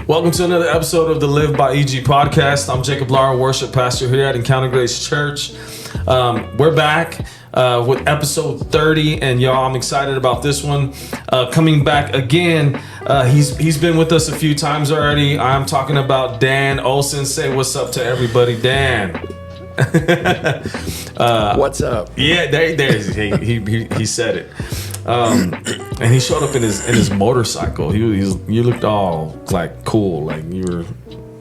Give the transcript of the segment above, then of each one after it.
Welcome to another episode of the Live by EG podcast. I'm Jacob Lara, worship pastor here at Encounter Grace Church. We're back with episode 30, and y'all, I'm excited about this one. Coming back again, he's been with us a few times already. I'm talking about Dan Olsen. Say what's up to everybody, Dan. What's up? Yeah, he said it. And he showed up in his motorcycle. You looked all like cool, like you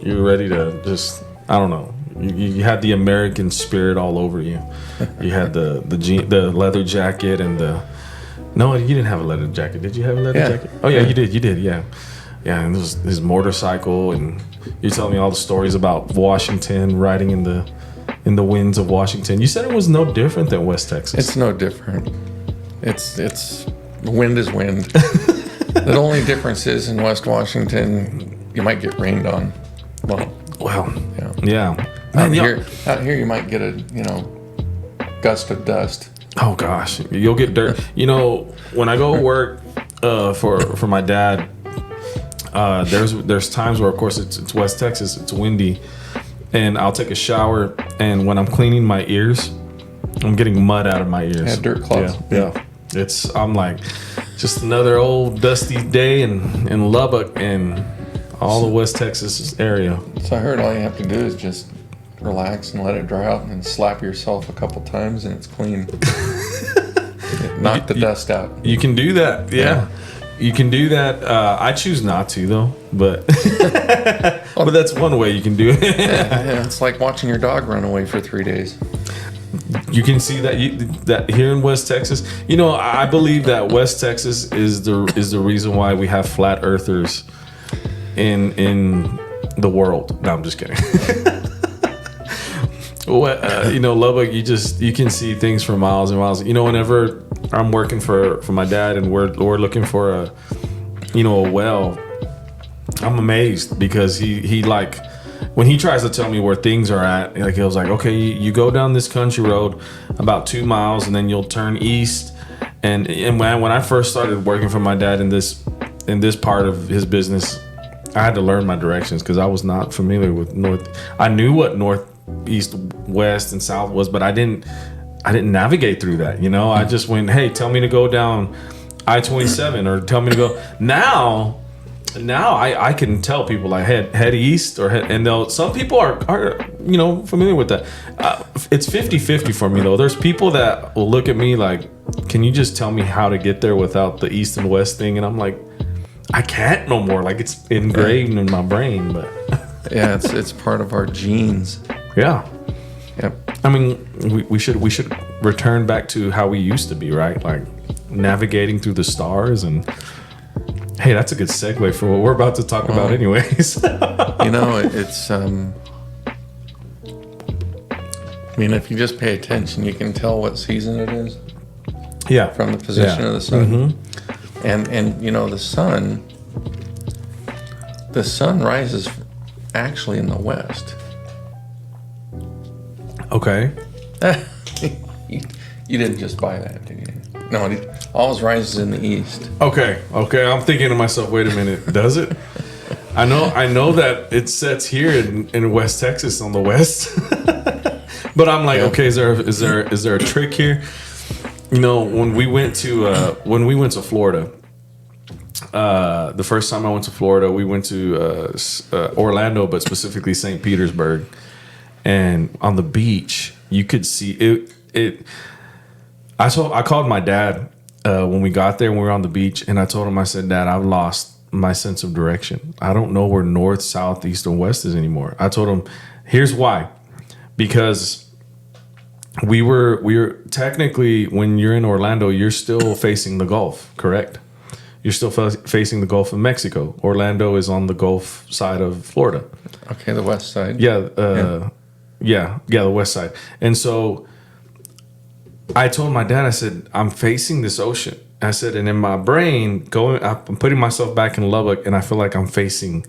were ready to just, I don't know. You had the American spirit all over you. You had the leather jacket and no, you didn't have a leather jacket. Did you have a leather jacket? Oh yeah, you did. Yeah. And his motorcycle, and you're telling me all the stories about Washington, riding in the winds of Washington. You said it was no different than West Texas. It's no different. It's wind is wind. The only difference is in West Washington, you might get rained on. Well, yeah. Out here, you might get a gust of dust. Oh gosh, you'll get dirt. When I go work for my dad, there's times where, of course, it's West Texas, it's windy, and I'll take a shower, and when I'm cleaning my ears, I'm getting mud out of my ears. Yeah, dirt clods. Yeah. I'm like, just another old dusty day in Lubbock and all the West Texas area. So I heard all you have to do is just relax and let it dry out, and then slap yourself a couple times, and it's clean. Knock the dust out. You can do that. Yeah. You can do that. I choose not to, though. But but that's one way you can do it. Yeah, it's like watching your dog run away for 3 days. You can see that here in West Texas. I believe that West Texas is the reason why we have flat earthers in the world. No, I'm just kidding. Lubbock, you can see things for miles and miles. Whenever I'm working for my dad and we're looking for a well, I'm amazed because he like, when he tries to tell me where things are at, like, he was like, okay, you go down this country road about 2 miles, and then you'll turn east. And when I first started working for my dad in this part of his business, I had to learn my directions because I was not familiar with north. I knew what north, east, west, and south was, but I didn't navigate through that. I just went, hey, tell me to go down I-27, or tell me to go Now I can tell people, like, head east or head, and some people are familiar with that. It's 50-50 for me, though. There's people that will look at me like, can you just tell me how to get there without the east and west thing? And I'm like, I can't no more. Like, it's engraved in my brain. But yeah, it's part of our genes. Yeah. Yep. I mean, we should return back to how we used to be, right? Like navigating through the stars. And hey, that's a good segue for what we're about to talk about anyways. It's if you just pay attention, you can tell what season it is. Yeah. From the position of the sun. Mm-hmm. And the sun rises actually in the west. Okay. You didn't just buy that, did you? No, it always rises in the east. Okay. I'm thinking to myself, wait a minute, does it? I know that it sets here in West Texas on the west. But I'm like, okay, is there a trick here? When we went to Florida, the first time I went to Florida, we went to Orlando, but specifically St. Petersburg. And on the beach, you could see it. I called my dad when we got there and we were on the beach, and I told him, I said, Dad, I've lost my sense of direction. I don't know where north, south, east, and west is anymore. I told him, here's why. Because we were technically, when you're in Orlando, you're still facing the Gulf, correct? You're still facing the Gulf of Mexico. Orlando is on the Gulf side of Florida. Okay, the west side. Yeah, the west side. And so I told my dad, I said, I'm facing this ocean. I said, and in my brain, I'm putting myself back in Lubbock, and I feel like I'm facing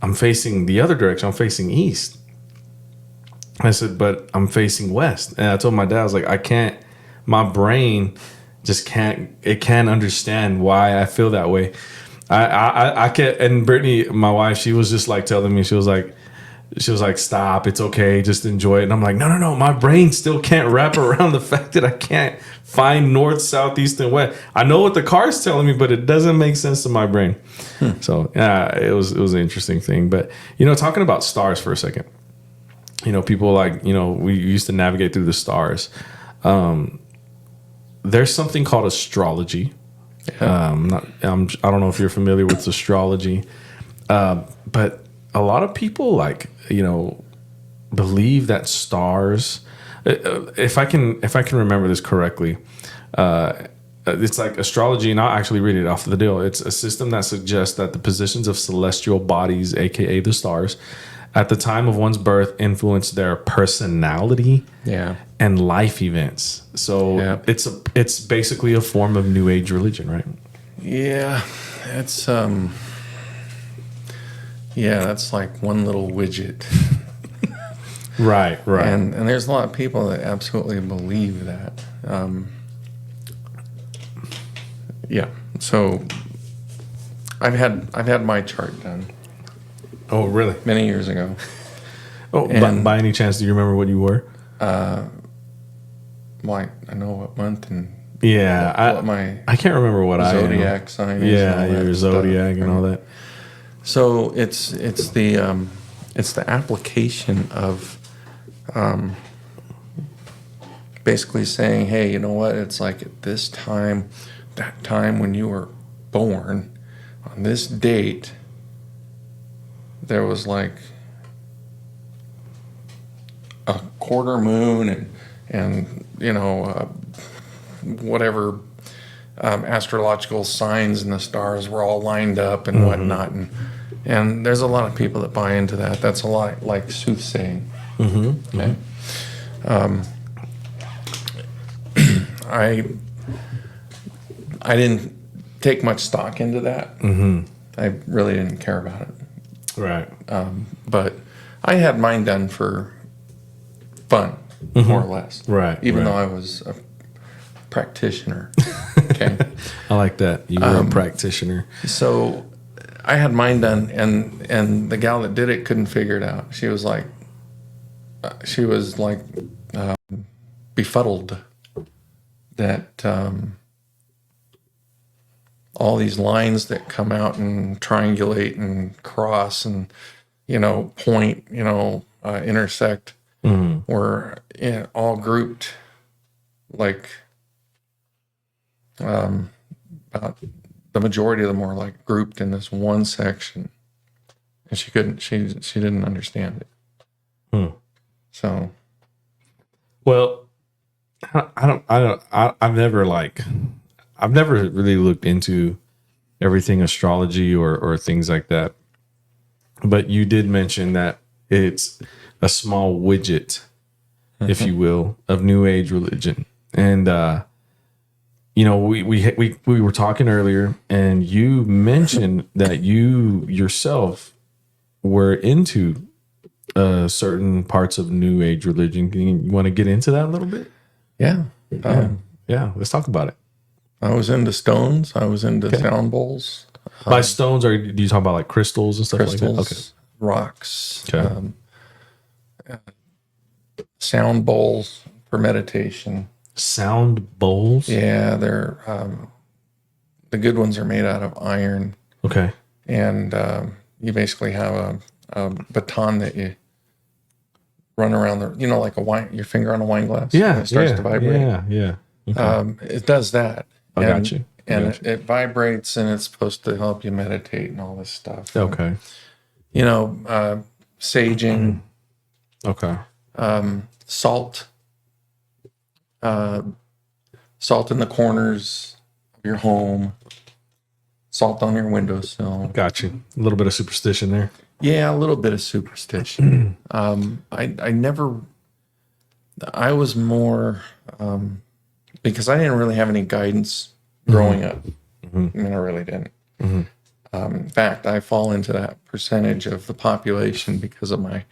the other direction. I'm facing east. I said, but I'm facing west. And I told my dad, I was like, my brain just can't understand why I feel that way. I can't. And Brittany, my wife, she was just like telling me, she was like, stop, it's okay, just enjoy it. And I'm like, no, my brain still can't wrap around the fact that I can't find north, south, east, and west. I know what the car's telling me, but it doesn't make sense to my brain. So yeah, it was an interesting thing. But talking about stars for a second, people like, we used to navigate through the stars. There's something called astrology. I don't know if you're familiar with astrology, but a lot of people believe that stars. If I can remember this correctly, it's like astrology, and I'll actually read it off the deal. It's a system that suggests that the positions of celestial bodies, aka the stars, at the time of one's birth influence their personality and life events. So it's basically a form of New Age religion, right? Yeah, it's that's like one little widget. Right. And there's a lot of people that absolutely believe that. So I've had my chart done. Oh, really? Many years ago. Oh, by any chance, do you remember what you were? I know what month and what I can't remember what zodiac sign is. Yeah, your zodiac and all that. So it's the application of basically saying, hey, you know what? It's like at this time, that time when you were born, on this date, there was like a quarter moon and whatever astrological signs and the stars were all lined up and whatnot, and there's a lot of people that buy into that. That's a lot like soothsaying. Okay. I didn't take much stock into that. I really didn't care about it. Right. But I had mine done for fun, more or less. Right. Even though I was a practitioner. Okay. I like that. You were a practitioner. So I had mine done, and the gal that did it couldn't figure it out. She was like befuddled that all these lines that come out and triangulate and cross and point, intersect, were all grouped like about the majority of them were like grouped in this one section, and she didn't understand it. So, well, I've never really looked into everything astrology or things like that. But you did mention that it's a small widget, if you will, of New Age religion. And we were talking earlier, and you mentioned that you yourself were into certain parts of New Age religion. You want to get into that a little bit? Yeah. Let's talk about it. I was into stones. I was into sound bowls. By stones, or do you talk about like crystals and stuff like that? Okay. Rocks. Okay. Sound bowls for meditation. Sound bowls? Yeah, they're the good ones are made out of iron. Okay. And you basically have a baton that you run around like your finger on a wine glass. Yeah. And it starts to vibrate. Yeah. Okay. It does that. I got you. And it vibrates, and it's supposed to help you meditate and all this stuff. Okay. Saging. Okay. Salt. Salt in the corners of your home. Salt on your windowsill. Got you. A little bit of superstition there. Yeah, a little bit of superstition. I was more because I didn't really have any guidance growing up. I mean, I really didn't. In fact, I fall into that percentage of the population because of my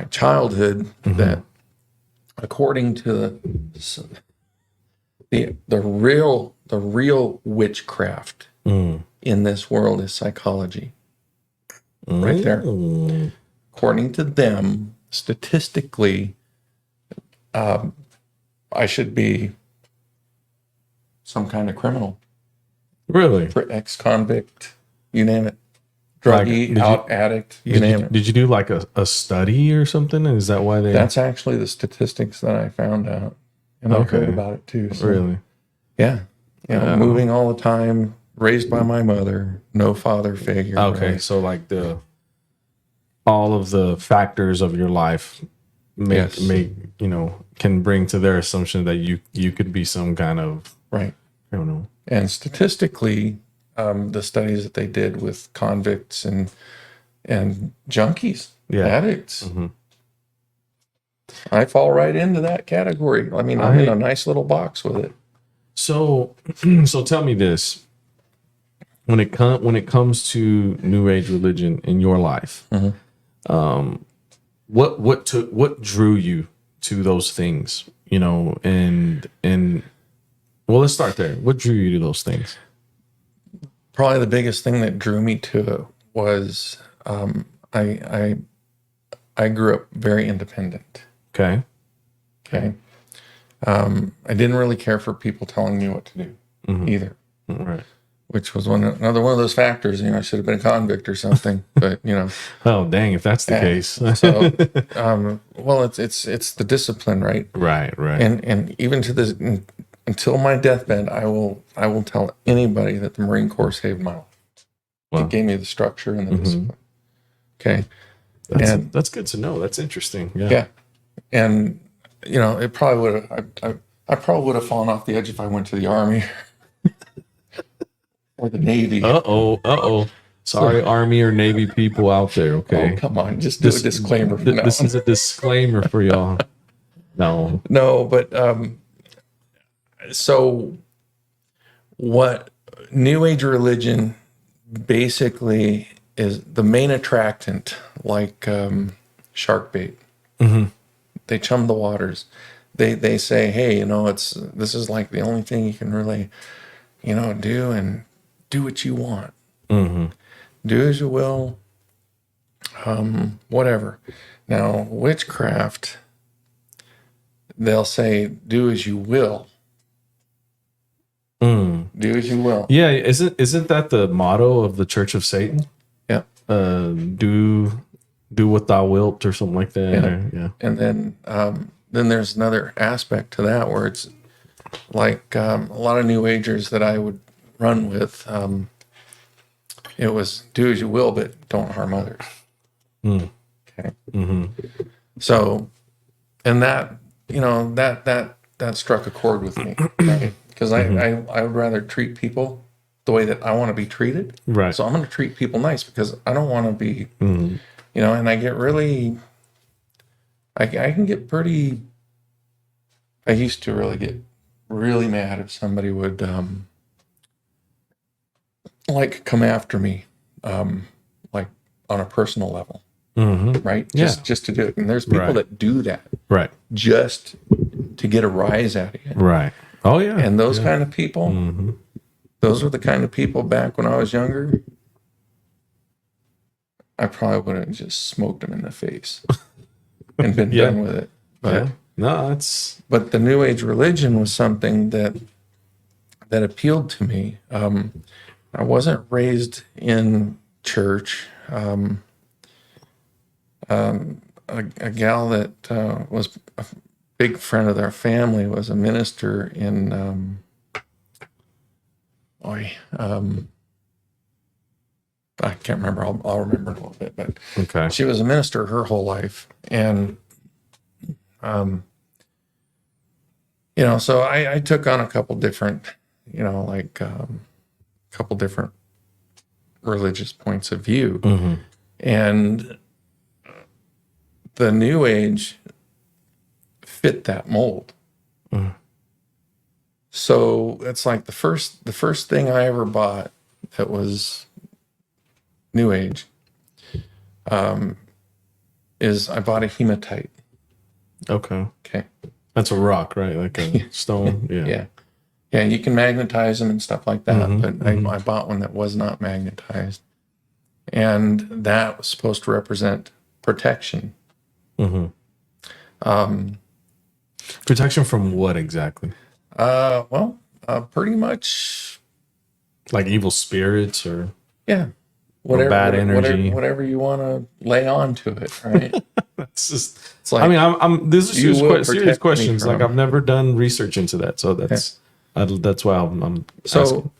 childhood that, according to the the real witchcraft in this world is psychology. Right there. According to them, statistically, I should be some kind of criminal. Really? For ex-convict, you name it. Druggie, addict, you name it. Did you do like a study or something? Is that why they... That's actually the statistics that I found out. And I heard about it too. So, really? Yeah. You know, moving all the time, raised by my mother, no father figure. Okay, right? so like all of the factors of your life make can bring to their assumption that you could be some kind of... Right. I don't know. And statistically, the studies that they did with convicts and junkies, addicts, I fall right into that category. I mean, I'm in a nice little box with it. So tell me this: when it comes to New Age religion in your life, what drew you to those things? You know, and well, let's start there. What drew you to those things? Probably the biggest thing that drew me to it was I grew up very independent. Okay. I didn't really care for people telling me what to do either. Right. Which was another one of those factors. You know, I should have been a convict or something. But you know. Oh dang! If that's the case. So, well, it's the discipline, right? Right. And even to this, until my deathbed, I will tell anybody that the Marine Corps saved my life. Wow. It gave me the structure and the discipline. Okay. That's good to know. That's interesting. Yeah. And you know, it probably would have. I probably would have fallen off the edge if I went to the Army or the Navy. Sorry, Army or Navy people out there. Okay. Oh, come on, just do a disclaimer. This is a disclaimer for y'all. No, but so what New Age religion basically is the main attractant, like shark bait. They chum the waters. They say, hey, you know, this is like the only thing you can really, you know, do, and do what you want. Do as you will. Whatever. Now, witchcraft, they'll say, do as you will. Do as you will. Yeah, isn't that the motto of the Church of Satan? Yeah. Do what thou wilt, or something like that. Yeah. And then there's another aspect to that where it's like a lot of New Agers that I would run with. It was do as you will, but don't harm others. Okay. So, and that, you know, that struck a chord with me, right? Because I would rather treat people the way that I want to be treated. Right. So I'm going to treat people nice because I don't want to be, you know, and I get really, I can get pretty, I used to really get really mad if somebody would, like come after me, like on a personal level, right? Just to do it. And there's people that do that, right? Just to get a rise out of you, right? Oh yeah. And those kind of people, those were the kind of people back when I was younger. I probably would have just smoked them in the face and been done with it. But but the New Age religion was something that appealed to me. I wasn't raised in church. A gal that was a big friend of their family was a minister in I can't remember. I'll remember in a little bit. But she was a minister her whole life, and you know, so I took on a couple different, you know, like couple different religious points of view, and the New Age fit that mold. So it's like the first thing I ever bought that was New Age is I bought a hematite. Okay. That's a rock, right? Like a stone. Yeah. Yeah, you can magnetize them and stuff like that, but I bought one that was not magnetized. And that was supposed to represent protection. Protection from what exactly? Pretty much, Like evil spirits or yeah. bad energy. Whatever you want to lay onto it, right? It's just. It's like, I mean, I'm. These are you will serious protect me questions. Like from. I've never done research into that, so that's why I'm asking.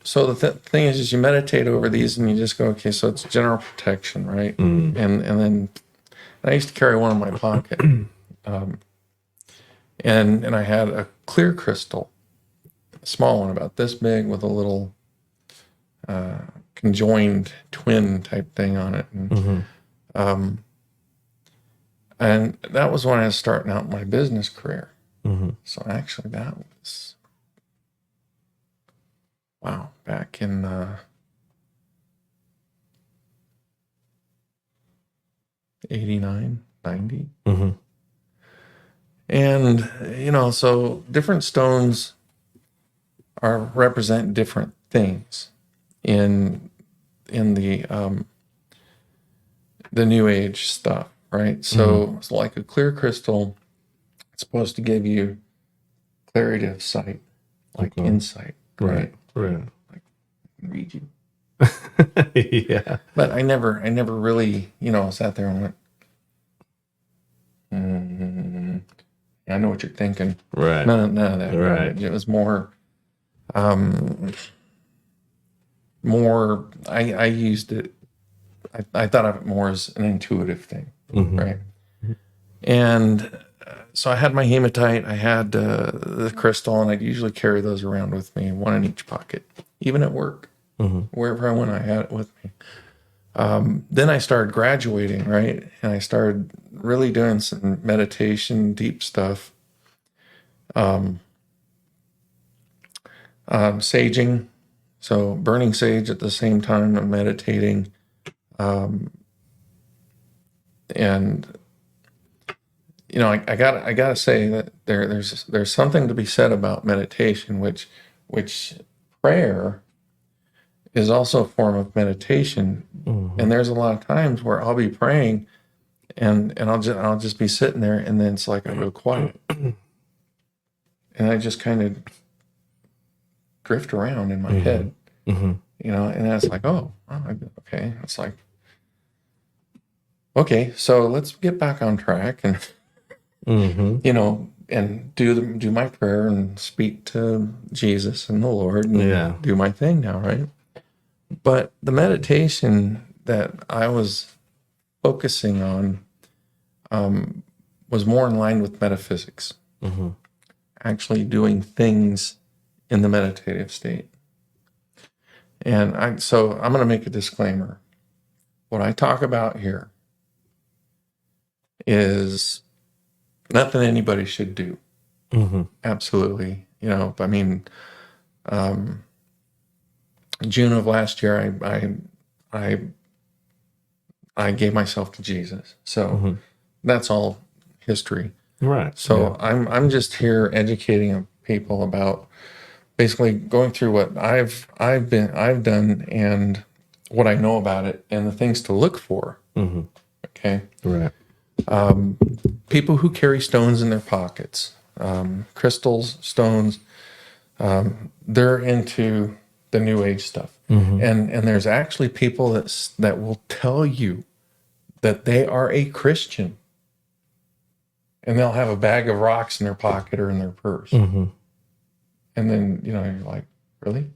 So the thing is you meditate over these and you just go, okay, so it's general protection, right? And then I used to carry one in my pocket, and I had a clear crystal, a small one about this big with a little conjoined twin type thing on it, and that was when I was starting out my business career. So actually, that was back in 89, 90. And so different stones represent different things in the New Age stuff, right? So it's like a clear crystal. It's supposed to give you clarity of sight, like insight, right? Right. Like read you. Yeah. But I never really, sat there and went, I know what you're thinking. Right. None of that. Right. It was more, I used it, I thought of it more as an intuitive thing, right? And so I had my hematite, I had the crystal, and I'd usually carry those around with me, one in each pocket, even at work. Wherever I went, I had it with me. Then I started graduating, right? And I started really doing some meditation, deep stuff. Saging, so burning sage at the same time I'm meditating. And I gotta say that there's something to be said about meditation, which prayer is also a form of meditation. And there's a lot of times where I'll be praying and I'll just be sitting there, and then it's like I go quiet. And I just kind of drift around in my head. And it's like, okay. It's like, okay, so let's get back on track and and do my prayer and speak to Jesus and the Lord and do my thing now, right? But the meditation that I was focusing on was more in line with metaphysics, actually doing things in the meditative state. And so I'm going to make a disclaimer. What I talk about here is nothing anybody should do. Absolutely. I mean, June of last year, I gave myself to Jesus. So that's all history. Right. So I'm just here educating people about basically going through what I've done and what I know about it and the things to look for. Okay. Right. People who carry stones in their pockets, crystals, stones, they're into the New Age stuff. And there's actually people that will tell you that they are a Christian, and they'll have a bag of rocks in their pocket or in their purse. And then, you're like, really?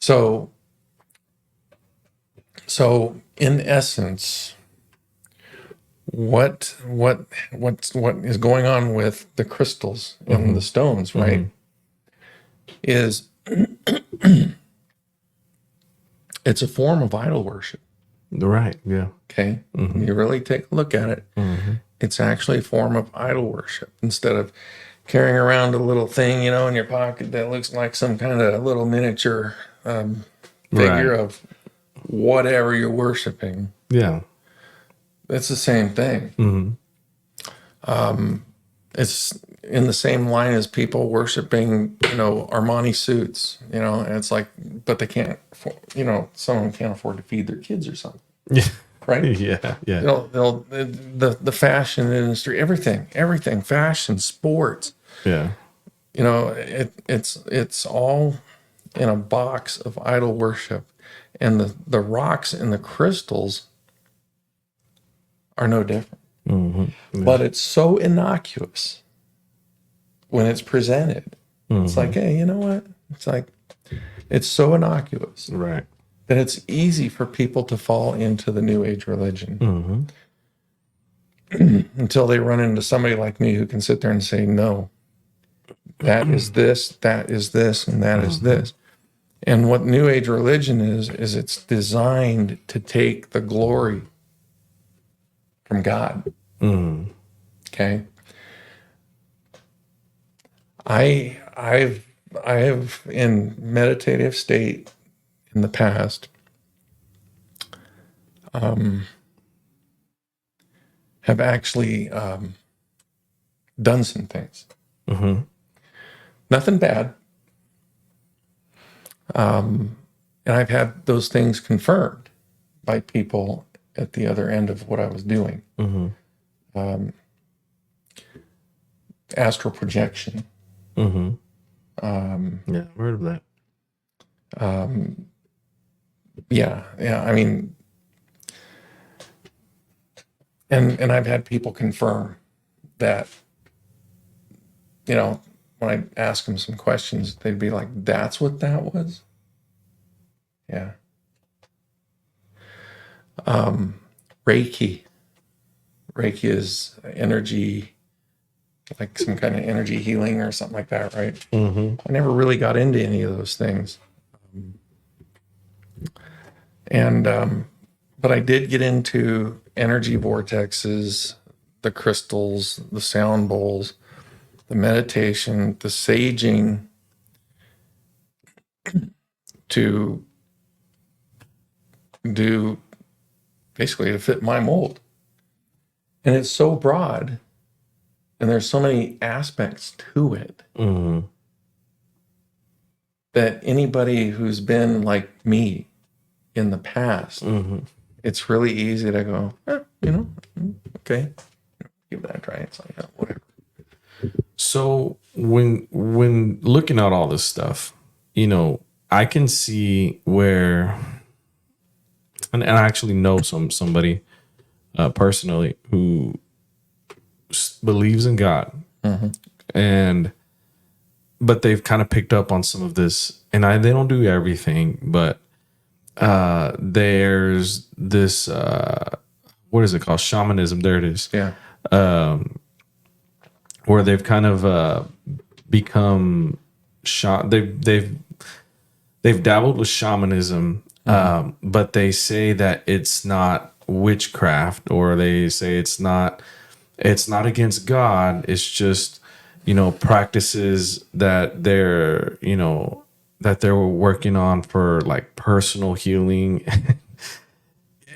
So in essence, what is going on with the crystals and the stones, right? Is it's a form of idol worship. Right. Yeah. Okay. You really take a look at it. It's actually a form of idol worship. Instead of carrying around a little thing, in your pocket that looks like some kind of little miniature figure of whatever you're worshiping. Yeah. It's the same thing. It's in the same line as people worshiping, Armani suits, and it's like, but they can't, someone can't afford to feed their kids or something, Yeah. right? Yeah. Yeah. They'll the fashion industry, everything, fashion, sports, Yeah. it's all in a box of idol worship, and the rocks and the crystals are no different. Mm-hmm. But it's so innocuous when it's presented. It's like, hey, you know what? It's like, it's so innocuous Right. that it's easy for people to fall into the New Age religion until they run into somebody like me who can sit there and say, no, that is this, and that is this. And what New Age religion is it's designed to take the glory from God. Okay. I have in meditative state in the past have actually done some things. Nothing bad. And I've had those things confirmed by people at the other end of what I was doing. Astral projection. Yeah, I've heard of that. Yeah. I mean, and I've had people confirm that, when I ask them some questions, they'd be like, that's what that was? Yeah. Reiki. Reiki is energy, like some kind of energy healing or something like that, right? I never really got into any of those things. But I did get into energy vortexes, the crystals, the sound bowls, the meditation, the saging, to do basically to fit my mold. And it's so broad and there's so many aspects to it that anybody who's been like me in the past, it's really easy to go, okay, give that a try. It's like, whatever. So when looking at all this stuff, I can see where, and I actually know somebody personally who believes in God, but they've kind of picked up on some of this, and they don't do everything, but there's this what is it called? Shamanism. There it is. Yeah. Where they've kind of become they've dabbled with shamanism, but they say that it's not witchcraft, or they say it's not against God. It's just practices that they're working on for like personal healing.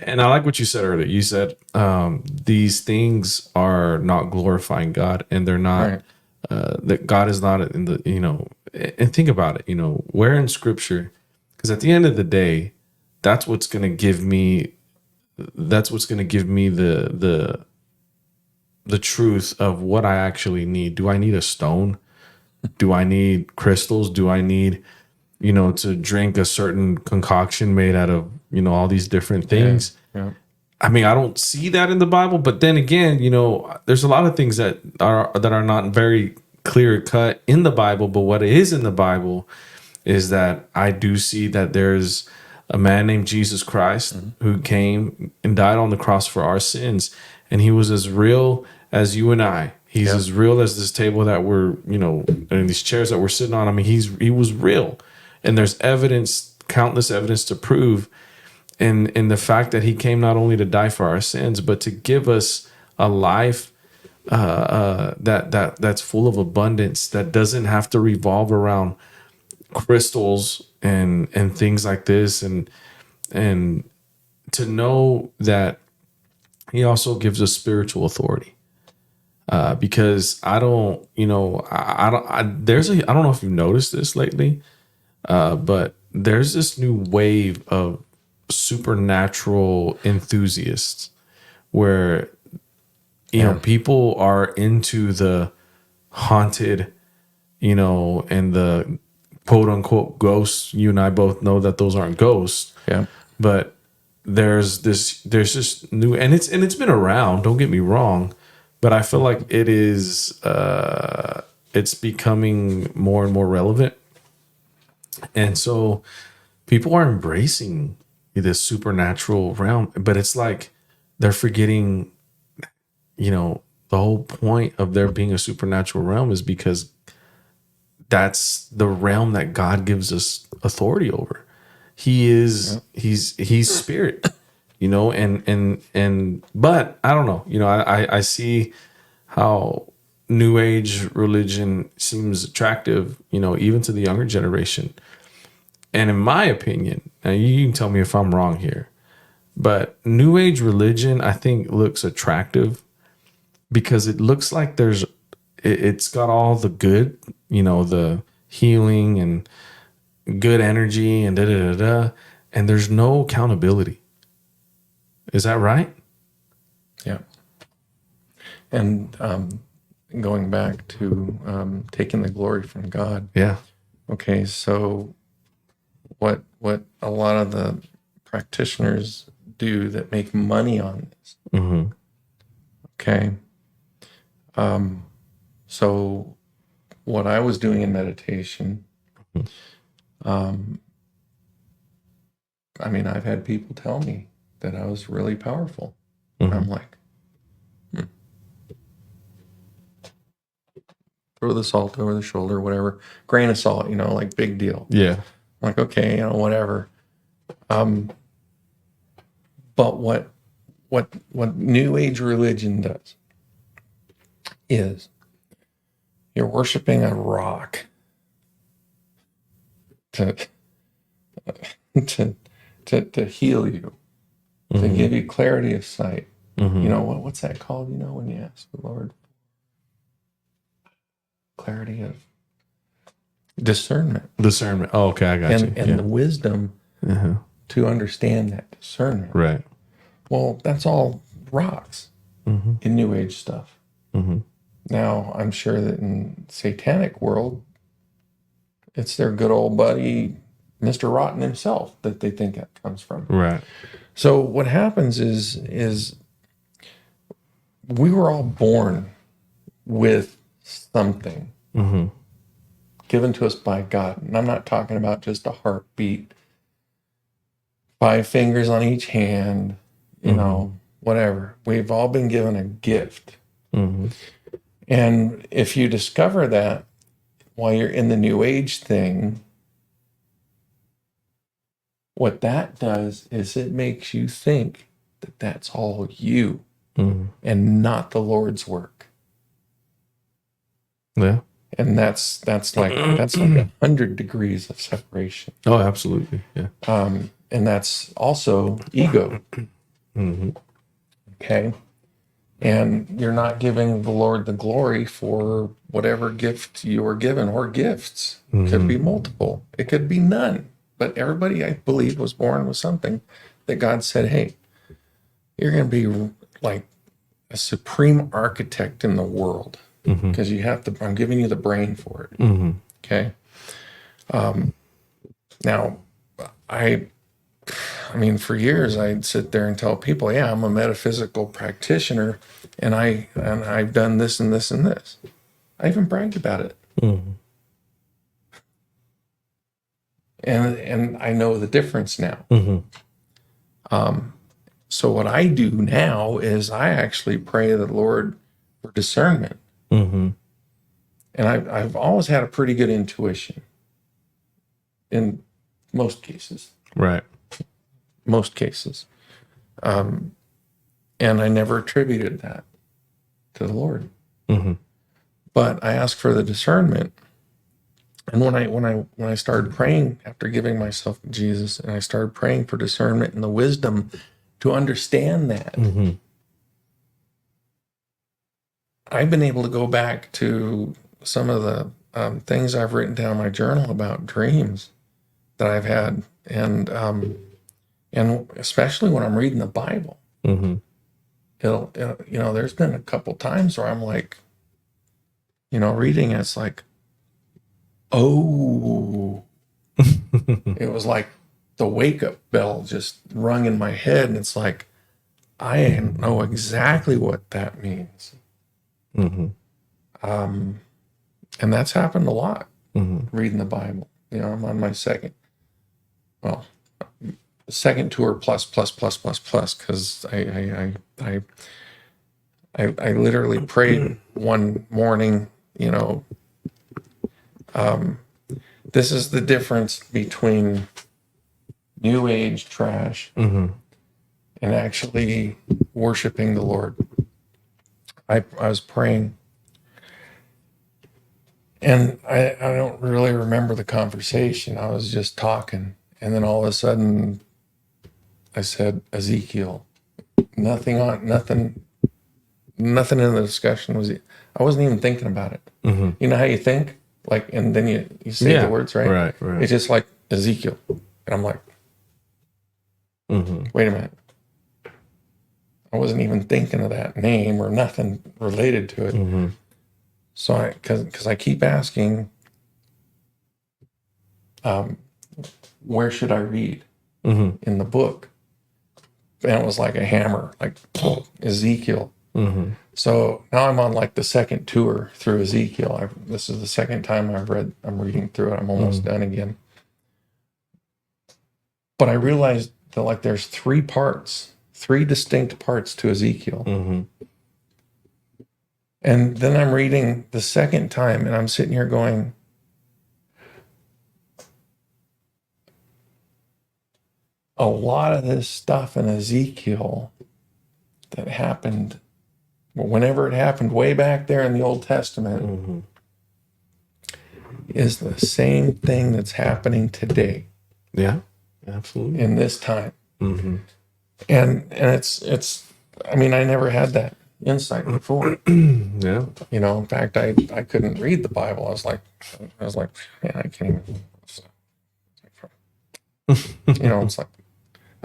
And I like what you said earlier. You said these things are not glorifying God, and they're not, Right. that God is not in the, and think about it, where in scripture, because at the end of the day, that's what's going to give me the truth of what I actually need. Do I need a stone? Do I need crystals? Do I need, to drink a certain concoction made out of, all these different things? Yeah. I mean, I don't see that in the Bible, but then again, there's a lot of things that are not very clear cut in the Bible. But what is in the Bible is that I do see that there's a man named Jesus Christ who came and died on the cross for our sins, and he was as real as you and I. He's as real as this table that we're, and these chairs that we're sitting on. I mean, he was real, and there's evidence, countless evidence to prove. And the fact that he came not only to die for our sins, but to give us a life that's full of abundance, that doesn't have to revolve around crystals and things like this, and to know that he also gives us spiritual authority. Because I don't, I don't know if you've noticed this lately, but there's this new wave of supernatural enthusiasts where, people are into the haunted, and the quote unquote ghosts. You and I both know that those aren't ghosts, Yeah. but there's this new, and it's been around, don't get me wrong, but I feel like it's becoming more and more relevant. And so people are embracing this supernatural realm, but it's like they're forgetting, the whole point of there being a supernatural realm is because that's the realm that God gives us authority over. He's spirit, and but I don't know, I see how new age religion seems attractive, even to the younger generation. And in my opinion, now you can tell me if I'm wrong here, but new age religion I think looks attractive because it looks like it's got all the good, the healing and good energy and da da da da, and there's no accountability. Is that right? Yeah. And going back to taking the glory from God. Yeah. Okay, so what a lot of the practitioners do that make money on this. Mm-hmm. Okay. So what I was doing in meditation, I've had people tell me that I was really powerful. Mm-hmm. I'm like, throw the salt over the shoulder, whatever. Grain of salt, like big deal. Yeah. I'm like, okay, whatever. But what New Age religion does is you're worshiping a rock to to heal you, to give you clarity of sight. What's that called? When you ask the Lord, clarity of discernment. Oh, okay, I got you. And the wisdom to understand that discernment. Right. Well, that's all rocks in New Age stuff. Now, I'm sure that in satanic world, it's their good old buddy, Mr. Rotten himself, that they think that comes from. Right. So what happens is we were all born with something given to us by God. And I'm not talking about just a heartbeat, 5 fingers on each hand, whatever. We've all been given a gift. And if you discover that while you're in the New Age thing, what that does is it makes you think that that's all you and not the Lord's work. Yeah. And that's like 100 degrees of separation. Oh, absolutely. Yeah. And that's also ego. Okay. And you're not giving the Lord the glory for whatever gift you were given, or gifts. Could be multiple. It could be none. But everybody, I believe, was born with something that God said, hey, you're going to be like a supreme architect in the world, because I'm giving you the brain for it. Okay. Now, for years I'd sit there and tell people, yeah, I'm a metaphysical practitioner, and I've done this and this and this. I even bragged about it. And I know the difference now. So what I do now is I actually pray to the Lord for discernment. And I've always had a pretty good intuition in most cases. Right. Most cases. And I never attributed that to the Lord. But I asked for the discernment. And when I started praying after giving myself to Jesus, and I started praying for discernment and the wisdom to understand that, I've been able to go back to some of the things I've written down in my journal about dreams that I've had, and especially when I'm reading the Bible, Mm-hmm. There's been a couple times where I'm like, reading it, it's like, oh, it was like the wake up bell just rung in my head, and it's like, I know exactly what that means. Mm-hmm. And that's happened a lot, Mm-hmm. reading the Bible. I'm on my second tour plus, because I literally prayed one morning, this is the difference between New Age trash Mm-hmm. and actually worshiping the Lord. I was praying, and I don't really remember the conversation. I was just talking, and then all of a sudden I said Ezekiel. Nothing in the discussion was. I wasn't even thinking about it. Mm-hmm. You know how you think, like, and then you say the words, right? Right. It's just like Ezekiel, and I'm like, Mm-hmm. wait a minute. I wasn't even thinking of that name or nothing related to it. Mm-hmm. So because I keep asking, where should I read Mm-hmm. in the book? And it was like a hammer, like Ezekiel. Mm-hmm. So now I'm on like the second tour through Ezekiel. This is the second time I'm reading through it. I'm almost done again. But I realized that like there's three distinct parts to Ezekiel. Mm-hmm. And then I'm reading the second time, and I'm sitting here going, a lot of this stuff in Ezekiel that happened, whenever it happened way back there in the Old Testament, Mm-hmm. is the same thing that's happening today. Yeah, absolutely. In this time. Mm-hmm. And it's I mean, I never had that insight before. Yeah. In fact, I couldn't read the Bible. I was like, man, I can't even. It's like,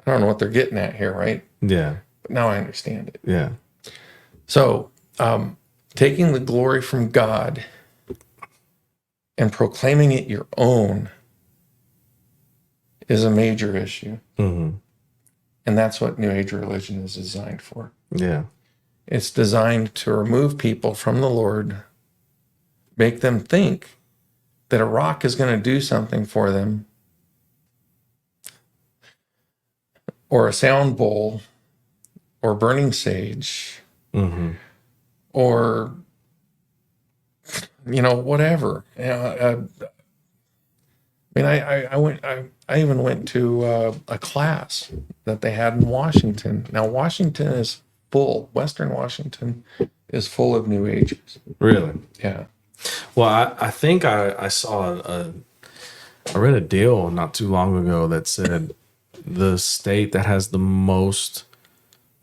I don't know what they're getting at here, right? Yeah. But now I understand it. Yeah. So, taking the glory from God and proclaiming it your own is a major issue. Mm-hmm. And that's what New Age religion is designed for. Yeah. It's designed to remove people from the Lord, make them think that a rock is going to do something for them, or a sound bowl, or burning sage, Mm-hmm. or whatever. I even went to a class that they had in Washington. Now, Washington is full. Western Washington is full of New Agers. Really? Yeah. Well, I think I saw I read a deal not too long ago that said the state that has the most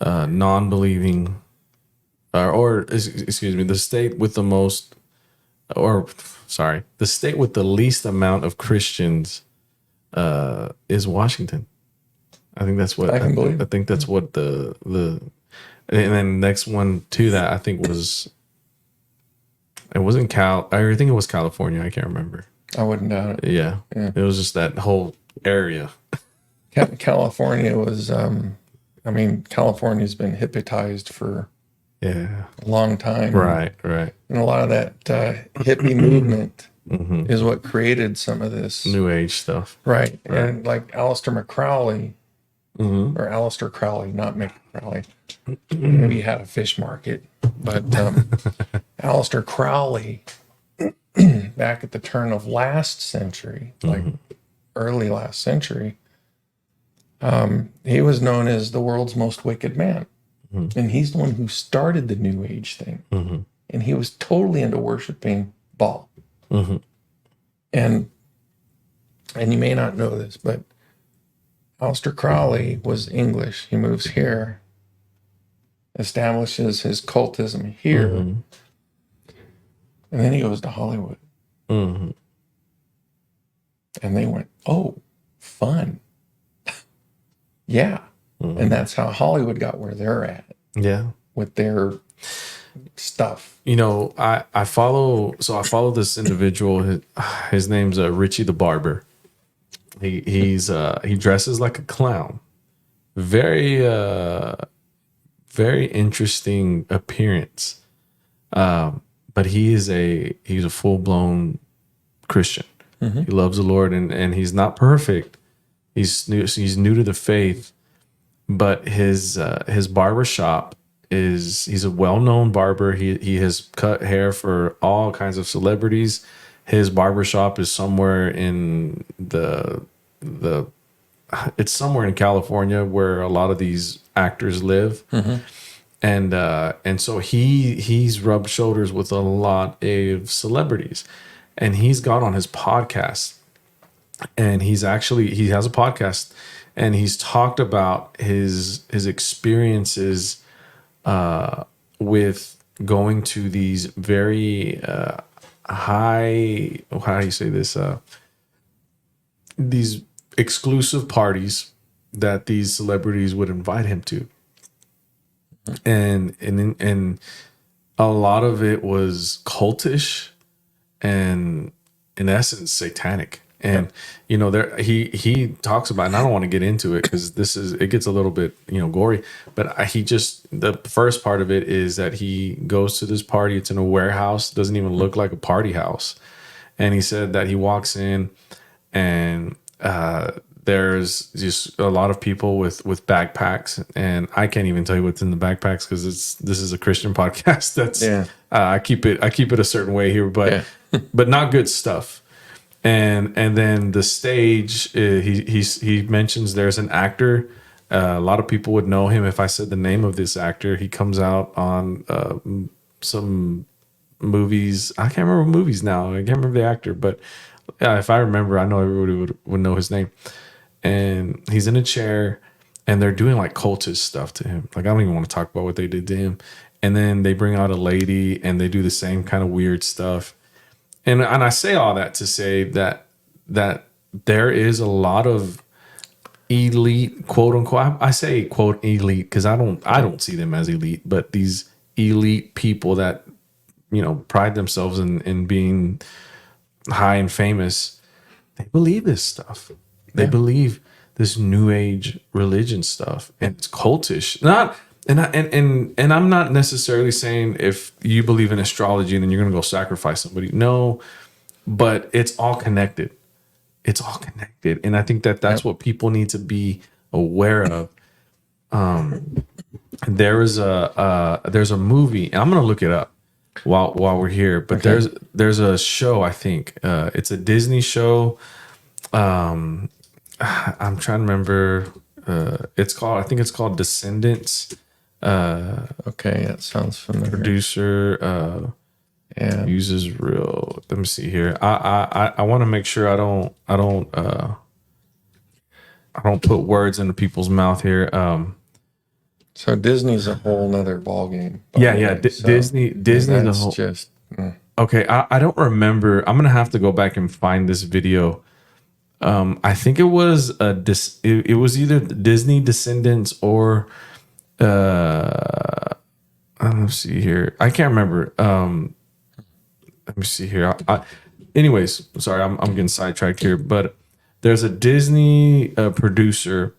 non-believing, excuse me, the state with the most, the state with the least amount of Christians is Washington. I think that's what I can believe. I think that's what the and then next one to that I think was, it wasn't I think it was California. I can't remember. I wouldn't doubt it. Yeah. It was just that whole area. California was, California's been hippitized for Yeah. a long time. Right. And a lot of that hippie movement Mm-hmm. is what created some of this. New Age stuff. Right. And like Aleister Crowley, Mm-hmm. or Aleister Crowley, not Mick Crowley. Maybe he had a fish market. But Aleister Crowley, back at the turn of last century, like early last century, he was known as the world's most wicked man. Mm-hmm. And he's the one who started the New Age thing. Mm-hmm. And he was totally into worshiping Baal. Mm-hmm. And you may not know this, but Aleister Crowley was English. He moves here, establishes his cultism here, And then he goes to Hollywood. Mm-hmm. And they went, oh, fun. Yeah. Mm-hmm. And that's how Hollywood got where they're at. Yeah. With their stuff. You know, I follow this individual. His name's Richie the Barber. He dresses like a clown. Very very interesting appearance. But he's a full blown Christian. Mm-hmm. He loves the Lord, and he's not perfect. He's new to the faith, but his barber shop he's a well known barber. He has cut hair for all kinds of celebrities. His barber shop is somewhere in it's somewhere in California where a lot of these actors live. Mm-hmm. And so he's rubbed shoulders with a lot of celebrities, and he's got on his podcast, and he has a podcast, and he's talked about his experiences with going to these very high, how do you say this, these exclusive parties that these celebrities would invite him to. And a lot of it was cultish and in essence satanic. And you know, there he talks about, and I don't want to get into it because it gets a little bit, you know, gory, but the first part of it is that he goes to this party. It's in a warehouse, doesn't even look like a party house. And he said that he walks in, and there's just a lot of people with backpacks, and I can't even tell you what's in the backpacks because this is a Christian podcast. I keep it a certain way here, but but not good stuff. And then the stage, he mentions there's an actor. A lot of people would know him if I said the name of this actor. He comes out on some movies. I can't remember movies now. I can't remember the actor, but if I remember, I know everybody would know his name. And he's in a chair, and they're doing like cultist stuff to him. Like, I don't even want to talk about what they did to him. And then they bring out a lady, and they do the same kind of weird stuff. And I say all that to say that there is a lot of elite, quote unquote. I say quote elite because I don't see them as elite, but these elite people that, you know, pride themselves in being high and famous. They believe this stuff. They believe this new age religion stuff, and it's cultish. And I'm not necessarily saying if you believe in astrology then you're going to go sacrifice somebody. No, but it's all connected. It's all connected, and I think that's what people need to be aware of. There's a movie, and I'm going to look it up while we're here. But there's a show. I think it's a Disney show. I'm trying to remember. I think it's called Descendants. Okay, that sounds familiar. Producer uses real. Let me see here. I want to make sure I don't put words into people's mouth here. So Disney's a whole nother ballgame. Disney's a whole. Just okay. I don't remember. I'm gonna have to go back and find this video. I think it was it was either Disney Descendants or let's see here. I can't remember. Let me see here. Anyways, sorry, I'm getting sidetracked here. But there's a Disney producer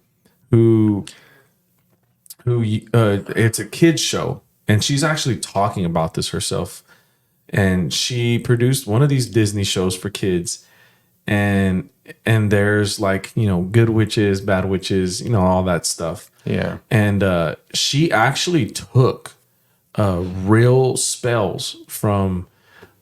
who it's a kids show, and she's actually talking about this herself. And she produced one of these Disney shows for kids. And there's like, you know, good witches, bad witches, you know, all that stuff. Yeah. And she actually took real spells from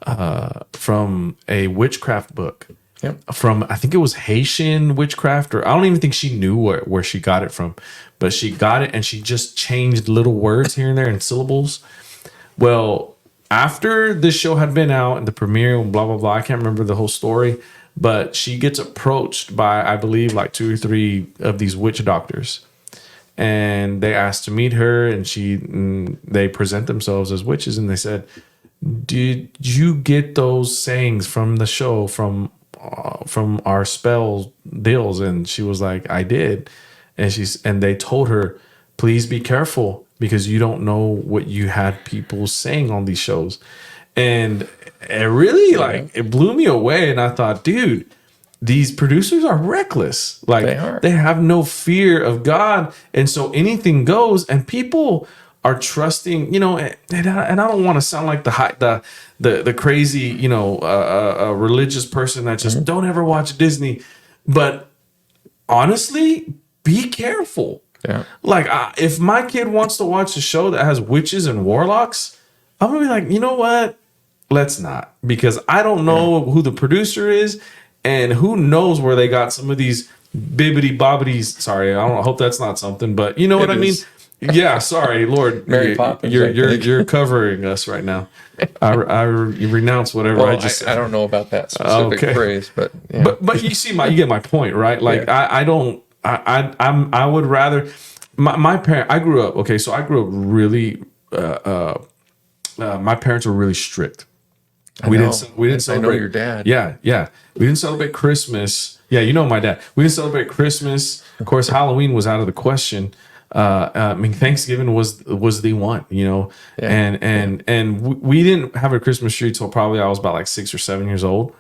a witchcraft book. Yep. From, I think it was Haitian witchcraft, or I don't even think she knew where she got it from, but she got it and she just changed little words here and there and syllables. Well, after this show had been out and the premiere and blah, blah, blah, I can't remember the whole story. But she gets approached by, I believe, like 2 or 3 of these witch doctors. And they asked to meet her, and they present themselves as witches. And they said, did you get those sayings from the show from our spell deals? And she was like, I did. And they told her, please be careful because you don't know what you had people saying on these shows. And it really it blew me away. And I thought, dude, these producers are reckless. Like they have no fear of God. And so anything goes, and people are trusting, and I don't want to sound like the crazy, religious person that just don't ever watch Disney. But honestly, be careful. Yeah. Like if my kid wants to watch a show that has witches and warlocks, I'm going to be like, you know what? Let's not, because I don't know who the producer is and who knows where they got some of these bibbity bobbities. Sorry, I hope that's not something, but you know what I mean? Yeah, sorry, Lord. Mary Poppins, you're covering us right now. I renounce whatever I just said. I don't know about that specific phrase, but but you see you get my point, right? Like I would rather my parent. I grew up so I grew up really. My parents were really strict. We didn't celebrate. I know your dad. Yeah. We didn't celebrate Christmas. Yeah, you know my dad. We didn't celebrate Christmas. Of course, Halloween was out of the question. I mean, Thanksgiving was the one, and we didn't have a Christmas tree till probably I was about like 6 or 7 years old.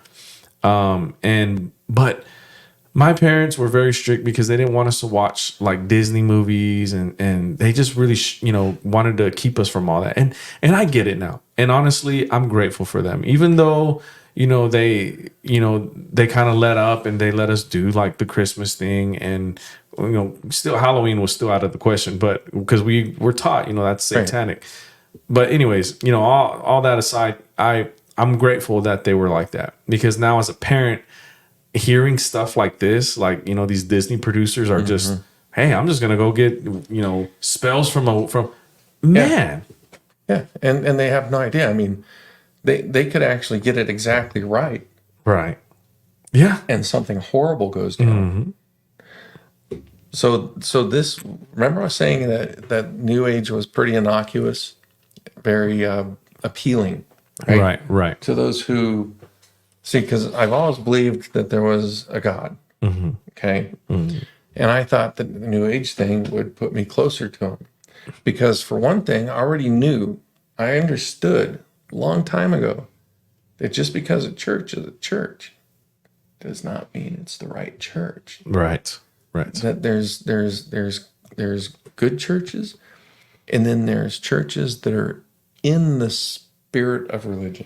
But my parents were very strict because they didn't want us to watch like Disney movies, and they just really, wanted to keep us from all that. And I get it now. And honestly, I'm grateful for them, even though, they kind of let up and they let us do like the Christmas thing, and still Halloween was still out of the question, but because we were taught, that's satanic. Right. But anyways, all that aside, I'm grateful that they were like that, because now as a parent, hearing stuff like this, like, these Disney producers are just, hey, I'm just gonna go get, spells from man. Yeah. And they have no idea. I mean, they could actually get it exactly right. Right. Yeah. And something horrible goes down. So this, remember I was saying that New Age was pretty innocuous, very appealing, right? Right. To those who see, because I've always believed that there was a God, okay? And I thought that the New Age thing would put me closer to him. Because for one thing, I understood a long time ago that just because a church is a church does not mean it's the right church. Right. That there's good churches, and then there's churches that are in the spirit of religion.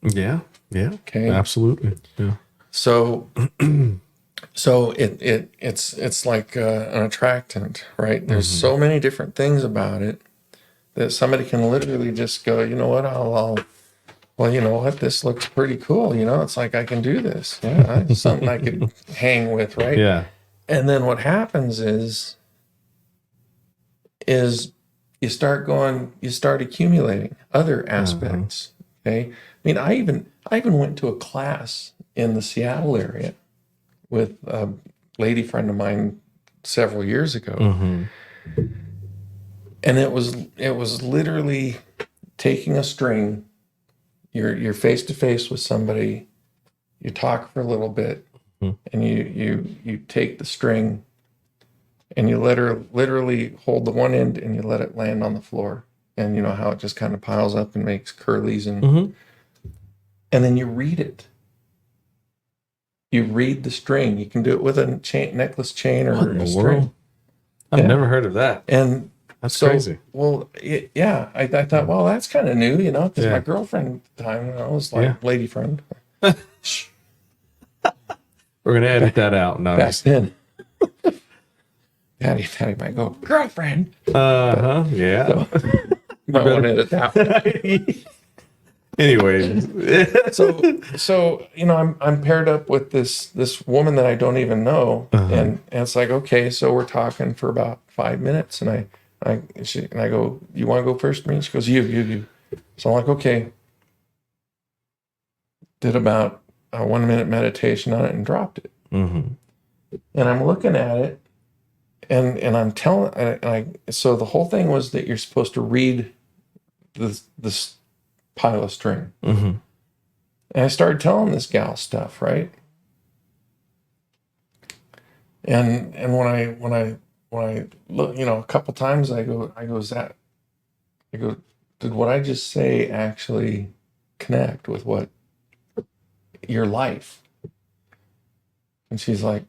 Yeah. Okay. Absolutely. Yeah. So it's like an attractant, right? There's so many different things about it that somebody can literally just go, you know what, well, you know what, this looks pretty cool. It's like I can do this. Yeah, it's something I could hang with, right? Yeah. And then what happens is you start accumulating other aspects. Okay. I mean, I even went to a class in the Seattle area with a lady friend of mine several years ago. And it was literally taking a string, you're face to face with somebody, you talk for a little bit, and you take the string and you literally hold the one end and you let it land on the floor. And you know how it just kind of piles up and makes curlies and then you read it. You read the string. You can do it with a necklace chain or a string. World? I've never heard of that. And that's crazy. Well, I thought, well, that's kind of new, because my girlfriend at the time, was like lady friend. We're gonna edit that out. No, back then. Daddy might go, girlfriend. Yeah. So, might want to edit that. Anyway, so I'm paired up with this woman that I don't even know, and it's like, okay, so we're talking for about 5 minutes, and I go, you want to go first, me? She goes, you. So I'm like, okay. Did about a 1 minute meditation on it and dropped it. And I'm looking at it, and I'm telling, so the whole thing was that you're supposed to read the pile of string. And I started telling this gal stuff, right? And when I look, a couple times I go, did what I just say actually connect with what your life? And she's like,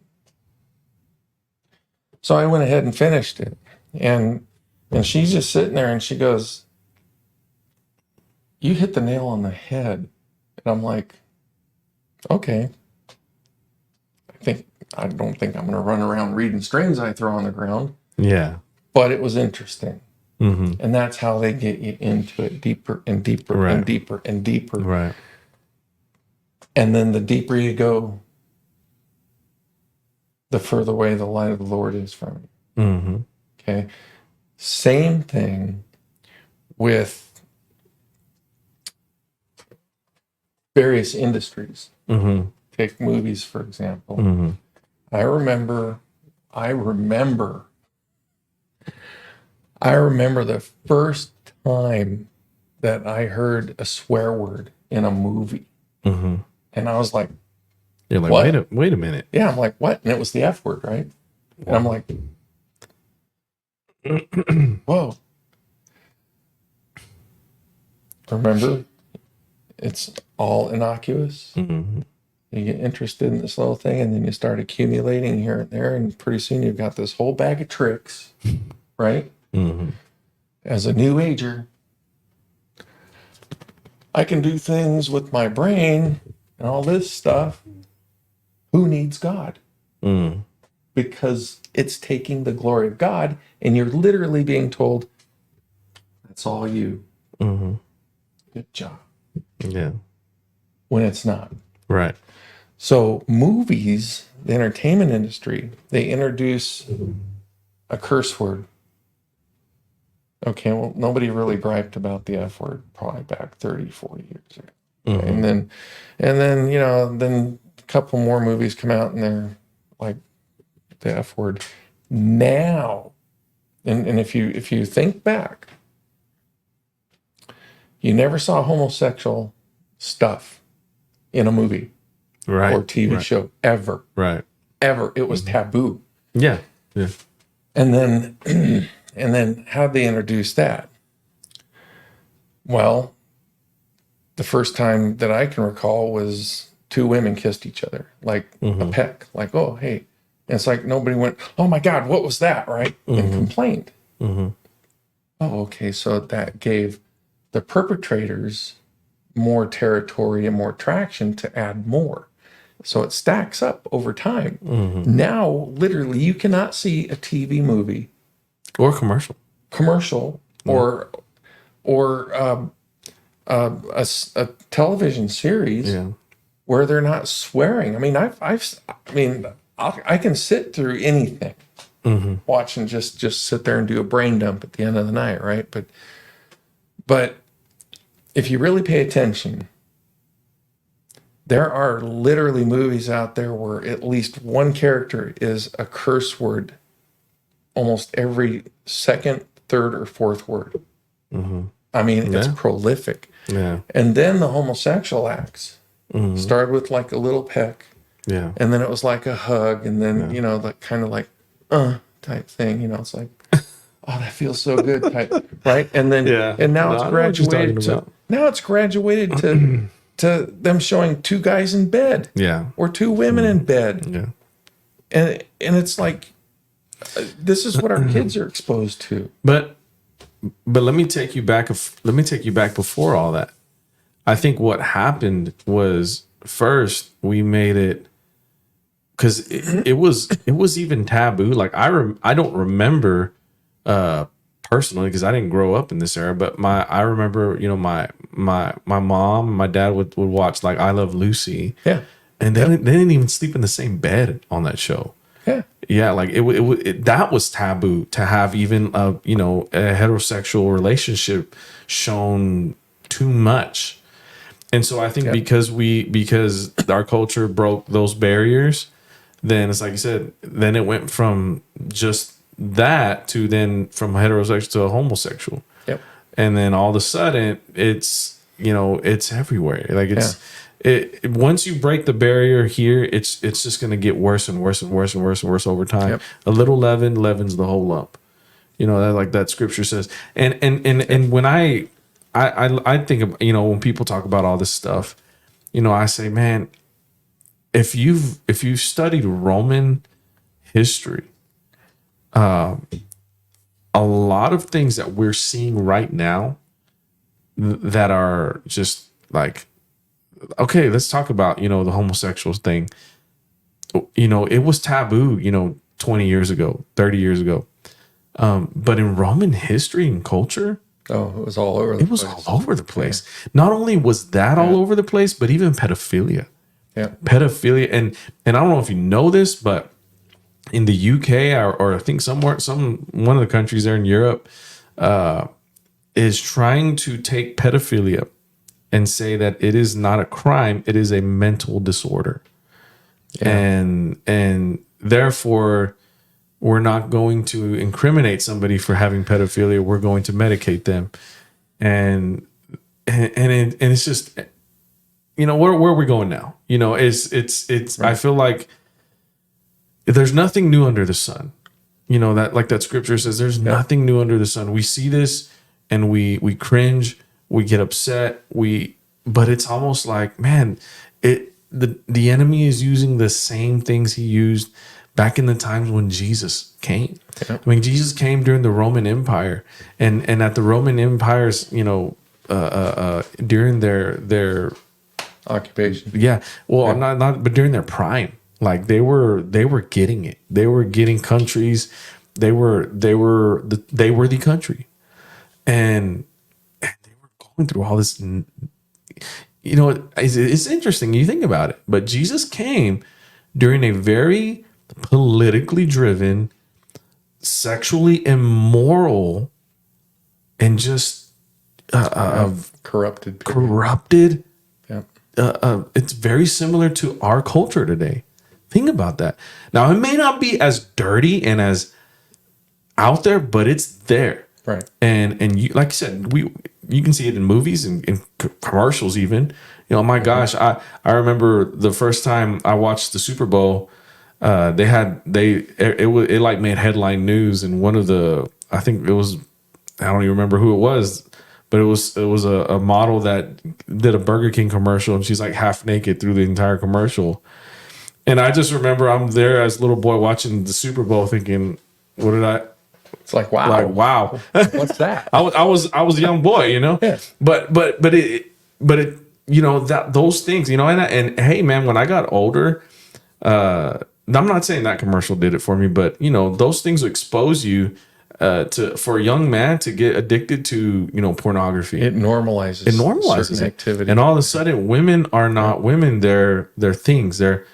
so I went ahead and finished it. And she's just sitting there and she goes, you hit the nail on the head. And I'm like, okay. I don't think I'm going to run around reading strings I throw on the ground. Yeah. But it was interesting. Mm-hmm. And that's how they get you into it deeper and deeper and deeper and deeper. Right. And then the deeper you go, the further away the light of the Lord is from you. Mm-hmm. Okay. Same thing with various industries. Mm-hmm. Take movies, for example. Mm-hmm. I remember the first time that I heard a swear word in a movie. Mm-hmm. And I was like, you're like, what? wait a minute. Yeah, I'm like, what? And it was the F word, right? And I'm like, whoa. Remember, it's all innocuous. Mm-hmm. You get interested in this little thing, and then you start accumulating here and there, and pretty soon you've got this whole bag of tricks, right? Mm-hmm. As a new ager, I can do things with my brain and all this stuff. Who needs God? Mm. Because it's taking the glory of God, and you're literally being told, that's all you. Mm-hmm. Good job. Yeah. When it's not. Right. So movies, the entertainment industry, they introduce a curse word. Okay, well, nobody really griped about the F word probably back 30, 40 years ago. Mm-hmm. And then, then a couple more movies come out and they're like the F word. Now, and if you think back, you never saw homosexual stuff in a movie. Right. Or TV show ever. Right. Ever. It was taboo. Yeah. Yeah. And then how'd they introduce that? Well, the first time that I can recall was two women kissed each other, like a peck, like, oh, hey. And it's like nobody went, oh my God, what was that? Right? And complained. Mm-hmm. Oh, okay. So that gave the perpetrators more territory and more traction to add more. So it stacks up over time. Mm-hmm. Now, literally, you cannot see a TV movie Or commercial, or a television series where they're not swearing. I mean, I can sit through anything, watch and just sit there and do a brain dump at the end of the night, right? But if you really pay attention, there are literally movies out there where at least one character is a curse word almost every second, third, or fourth word. Mm-hmm. I mean, it's prolific. Yeah. And then the homosexual acts started with like a little peck. Yeah. And then it was like a hug. And then, like kind of like, type thing. It's like, oh, that feels so good type. Right. And then, and now it's graduated to them showing two guys in bed. Yeah. Or two women in bed. Yeah. And it's like, this is what our kids are exposed to. But let me take you back. Before all that. I think what happened was first we made it because it was even taboo. Like I don't remember personally because I didn't grow up in this era. But I remember my mom, my dad would watch like I Love Lucy. Yeah, and they didn't even sleep in the same bed on that show. Yeah, like it that was taboo to have even a heterosexual relationship shown too much. And so I think because our culture broke those barriers, then it's like you said, then it went from just that to then from heterosexual to a homosexual. Yep. And then all of a sudden it's it's everywhere. Like once you break the barrier here, it's just going to get worse and worse and worse and worse and worse over time. Yep. A little leaven leavens the whole lump. Like that scripture says. And when I think of, when people talk about all this stuff, I say, man, if you've studied Roman history, a lot of things that we're seeing right now that are just like, okay, let's talk about, the homosexuals thing. It was taboo, 20 years ago, 30 years ago. But in Roman history and culture, it was all over the place. Yeah. Not only was that all over the place, but even pedophilia. Yeah. Pedophilia. And I don't know if you know this, but in the UK or I think one of the countries there in Europe is trying to take pedophilia and say that it is not a crime, it is a mental disorder. Yeah. And therefore we're not going to incriminate somebody for having pedophilia. We're going to medicate them. And it's just, where are we going now? It's right. I feel like there's nothing new under the sun. That, like that scripture says, there's nothing new under the sun. We see this and we cringe, we get upset, but it's almost like, man, the enemy is using the same things he used back in the times when Jesus came. Yeah. I mean, Jesus came during the Roman Empire, and at the Roman Empire's, during their occupation. Yeah. Well, not, but during their prime, like they were getting it. They were getting countries. They were the country, and they were going through all this. It's interesting. You think about it, but Jesus came during a very politically driven, sexually immoral, and just corrupted. Yeah. It's very similar to our culture today. Think about that. Now, it may not be as dirty and as out there, but it's there. Right. And you, like I said, you can see it in movies and in commercials even. My gosh, I remember the first time I watched the Super Bowl. It like made headline news, and one of the, I think it was, I don't even remember who it was, but it was a model that did a Burger King commercial, and she's like half naked through the entire commercial. And I just remember I'm there as a little boy watching the Super Bowl thinking, what did I? It's like, wow. What's that? I was a young boy, Yeah. But it that those things, and hey man, when I got older, I'm not saying that commercial did it for me, but those things expose you for a young man to get addicted to pornography. It normalizes certain activity, and all of a sudden, women are not women; they're things. They're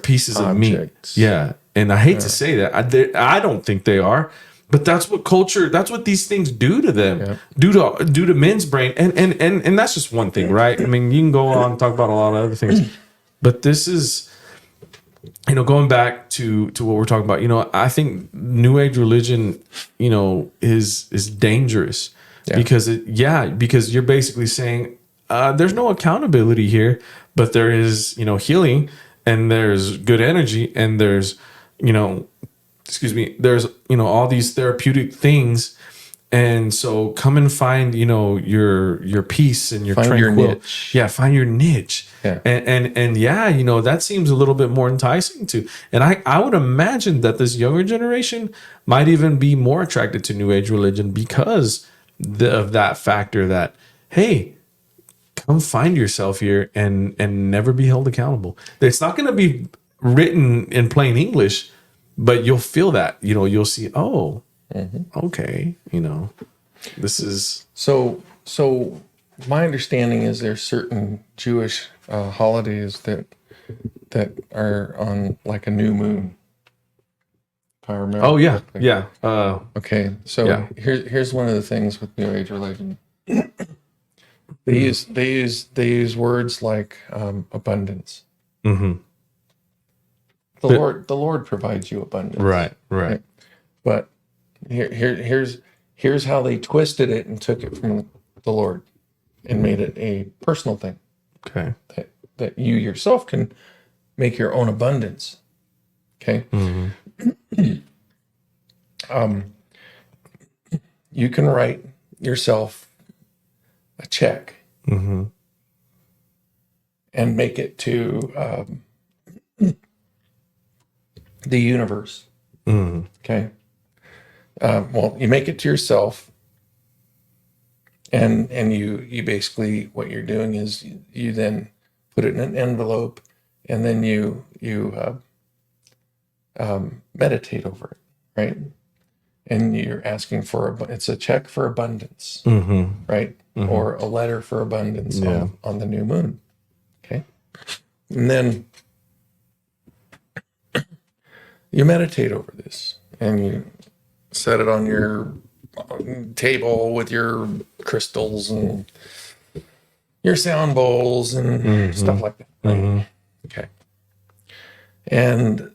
pieces of meat. Yeah, and I hate to say that. I don't think they are, but that's what culture. That's what these things do to them. Yeah. Do to men's brain, and that's just one thing, right? I mean, you can go on and talk about a lot of other things, but this is. Going back to what we're talking about, I think New Age religion, is dangerous because because you're basically saying there's no accountability here, but there is, healing and there's good energy and there's, there's, all these therapeutic things. And so come and find, your peace and your niche. Yeah, find your niche. Yeah. And that seems a little bit more enticing too. And I would imagine that this younger generation might even be more attracted to New Age religion because of that factor that, hey, come find yourself here and never be held accountable. It's not going to be written in plain English, but you'll feel that, you'll see, oh, okay, this is so my understanding is there's certain Jewish holidays that are on like a new moon, if I remember correctly. Okay, so here's one of the things with New Age religion. They use words like abundance. The Lord provides you abundance. Right. But here's how they twisted it and took it from the Lord. and made it a personal thing Okay. that you yourself can make your own abundance. Okay. You can write yourself a check and make it to the universe. Okay. Well, you make it to yourself, and you basically, what you're doing is you then put it in an envelope, and then you meditate over it, right? And you're asking for it's a check for abundance, right? Or a letter for abundance on the new moon. Okay. And then you meditate over this, and you set it on your table with your crystals and your sound bowls and stuff like that. Right? Okay. And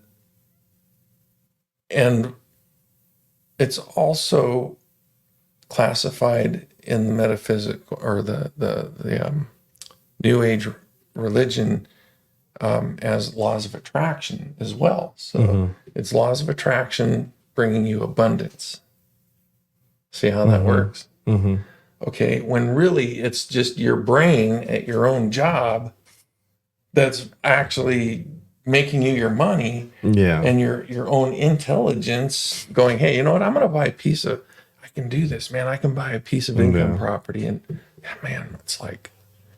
it's also classified in the metaphysical or the New Age religion as laws of attraction as well. So it's laws of attraction bringing you abundance. See how that works? Okay, when really it's just your brain at your own job that's actually making you your money, and your own intelligence going, hey, you know what? I'm going to buy a piece of, I can do this, man. I can buy a piece of income property, and man, it's like,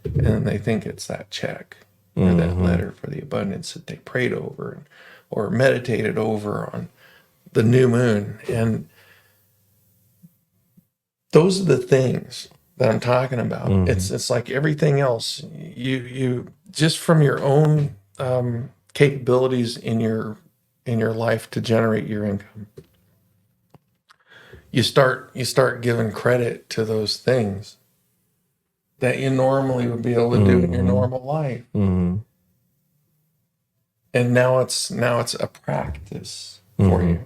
and they think it's that check or that letter for the abundance that they prayed over or meditated over on the new moon. And those are the things that I'm talking about. It's like everything else. You just from your own capabilities in your life to generate your income, you start giving credit to those things that you normally would be able to do in your normal life. And now it's a practice for you.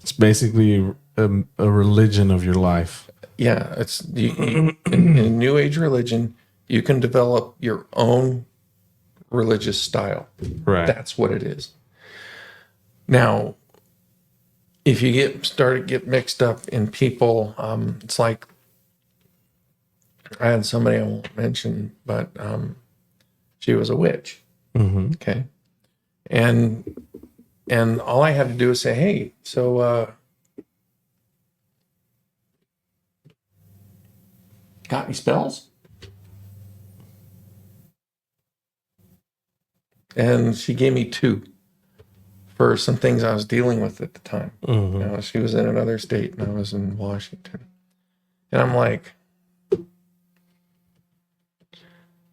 It's basically a religion of your life. Yeah, it's in New Age religion, you can develop your own religious style. Right. That's what it is. Now, if you get mixed up in people, it's like I had somebody I won't mention, but she was a witch. Okay, and all I had to do was say, hey, so got any spells? And she gave me 2 for some things I was dealing with at the time. You know, she was in another state and I was in Washington. And I'm like,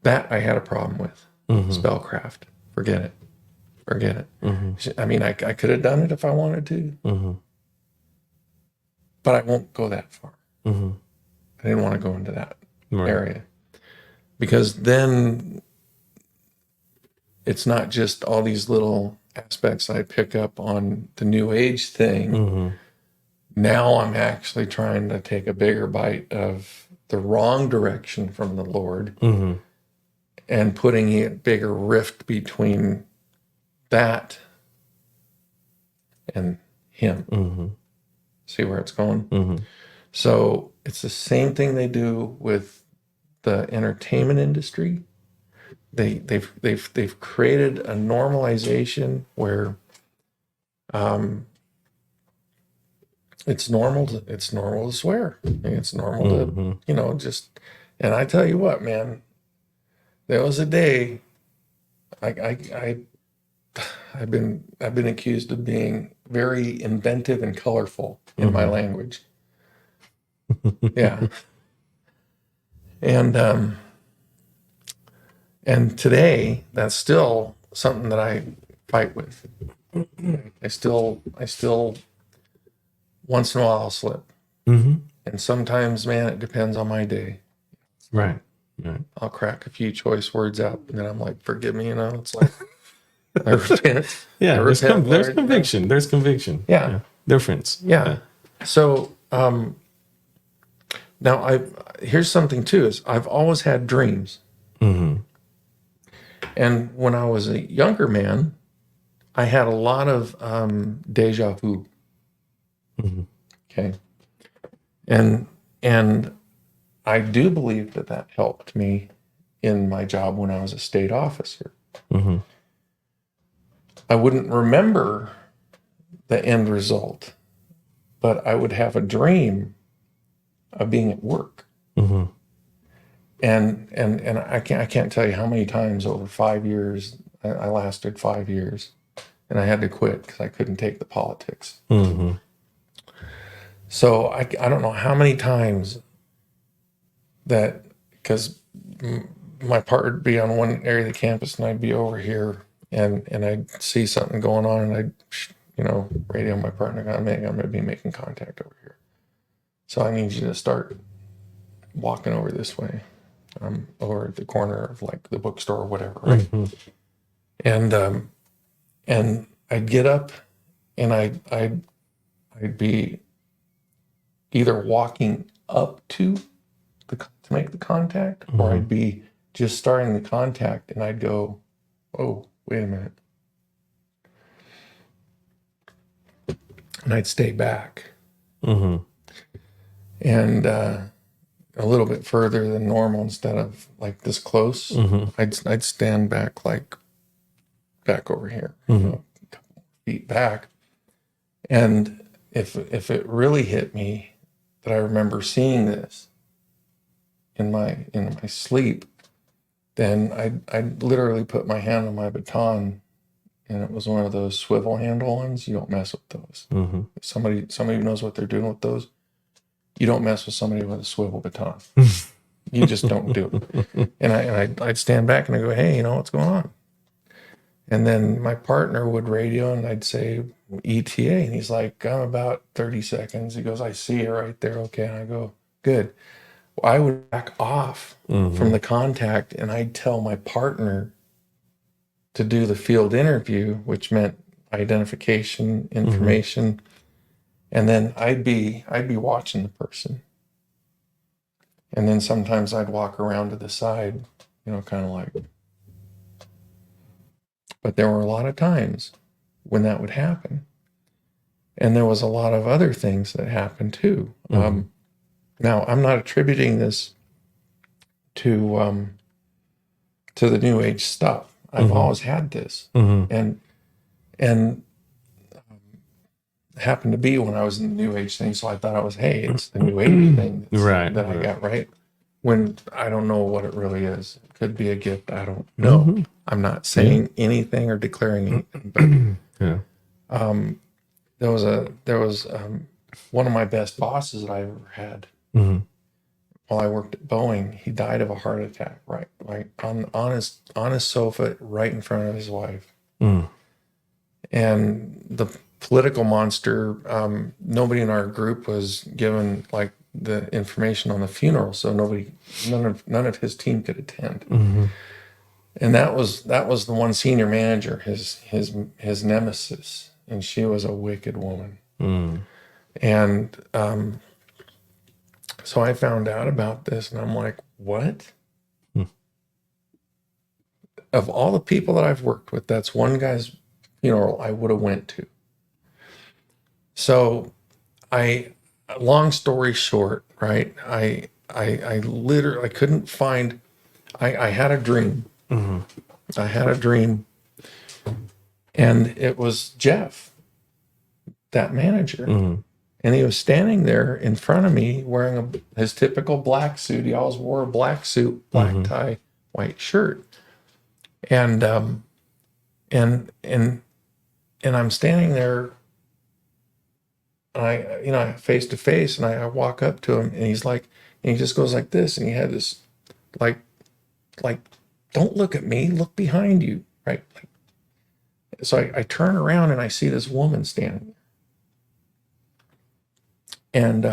that I had a problem with. Spellcraft. Forget it. I mean, I could have done it if I wanted to. But I won't go that far. I didn't want to go into that area. Because then it's not just all these little aspects I pick up on the New Age thing. Now I'm actually trying to take a bigger bite of the wrong direction from the Lord and putting a bigger rift between that and Him. See where it's going? So it's the same thing they do with the entertainment industry. They've created a normalization where it's normal to swear. It's normal to just. And I tell you what, man, there was a day I've been accused of being very inventive and colorful in my language. Yeah. And today, that's still something that I fight with. I still once in a while I'll slip. And sometimes, man, it depends on my day. Right. I'll crack a few choice words out, and then I'm like, forgive me, it's like, I repent. Yeah, there's Lord. conviction. There's conviction. Yeah. Difference. Yeah. So, Now, here's something too: is I've always had dreams, Mm-hmm. and when I was a younger man, I had a lot of deja vu. Mm-hmm. Okay, and I do believe that helped me in my job when I was a state officer. Mm-hmm. I wouldn't remember the end result, but I would have a dream of being at work. Mm-hmm. And I can't tell you how many times over 5 years I lasted 5 years, and I had to quit because I couldn't take the politics. Mm-hmm. So I don't know how many times that, because my partner would be on one area of the campus and I'd be over here, and I'd see something going on, and I'd radio my partner, I'm going to be making contact over here. So I need you to start walking over this way, over at the corner of like the bookstore or whatever, right? Mm-hmm. And I'd get up, and I'd be either walking up to make the contact, or Mm-hmm. I'd be just starting the contact, and I'd go, oh, wait a minute. And I'd stay back. Mm-hmm. And a little bit further than normal, instead of like this close, Mm-hmm. I'd stand back, like back over here, Mm-hmm. a couple feet back. And if it really hit me that I remember seeing this in my sleep, then I'd literally put my hand on my baton, and it was one of those swivel handle ones. You don't mess with those. Mm-hmm. If somebody who knows what they're doing with those, you don't mess with somebody with a swivel baton. You just don't do it. And I'd stand back and I go, hey, what's going on? And then my partner would radio, and I'd say ETA, and he's like, I'm about 30 seconds. He goes, I see you right there. Okay. And I go, good. Well, I would back off from the contact, and I'd tell my partner to do the field interview, which meant identification information. And then I'd be watching the person. And then sometimes I'd walk around to the side, kind of like. But there were a lot of times when that would happen. And there was a lot of other things that happened too. Now, I'm not attributing this to the New Age stuff. I've always had this. And it happened to be when I was in the New Age thing. So I thought it's the New Age thing that I got, right? When I don't know what it really is. It could be a gift. I don't know. I'm not saying anything or declaring anything, but Yeah. there was one of my best bosses that I ever had. While I worked at Boeing, he died of a heart attack, right on his sofa, right in front of his wife. And the political monster, nobody in our group was given like the information on the funeral, so none of his team could attend. And that was the one senior manager, his nemesis, and she was a wicked woman. And so I found out about this, and I'm like, what? Of all the people that I've worked with, that's one guy's funeral I would have went to. So long story short, right? I literally couldn't find. I had a dream. I had a dream, and it was Jeff, that manager, and he was standing there in front of me wearing his typical black suit. He always wore a black suit, black tie, white shirt, and I'm standing there. I face to face, and I walk up to him, and he's like, and he just goes like this, and he had this, like, don't look at me, look behind you, right? So I turn around, and I see this woman standing there, and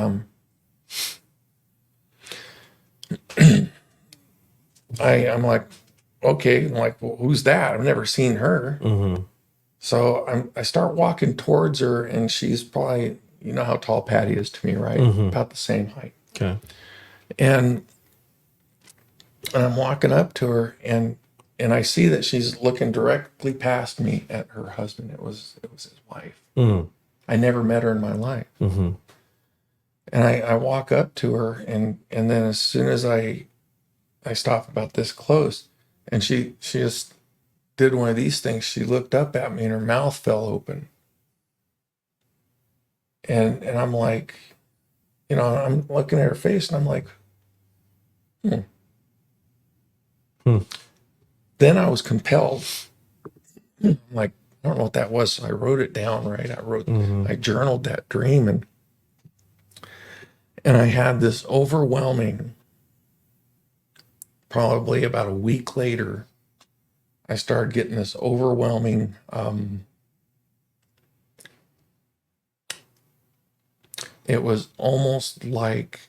I'm like, okay, I'm like, well, who's that? I've never seen her. So I start walking towards her, and she's probably, how tall Patty is to me, right? About the same height. Okay. And I'm walking up to her, and I see that she's looking directly past me at her husband. It was his wife. Mm. I never met her in my life. Mm-hmm. And I walk up to her, and then as soon as I stop about this close, and she just did one of these things. She looked up at me, and her mouth fell open. And I'm like, I'm looking at her face, and I'm like, Then I was compelled. I'm like, I don't know what that was. So I wrote it down, right? I journaled that dream, and I had this overwhelming, probably about a week later, I started getting this overwhelming, it was almost like,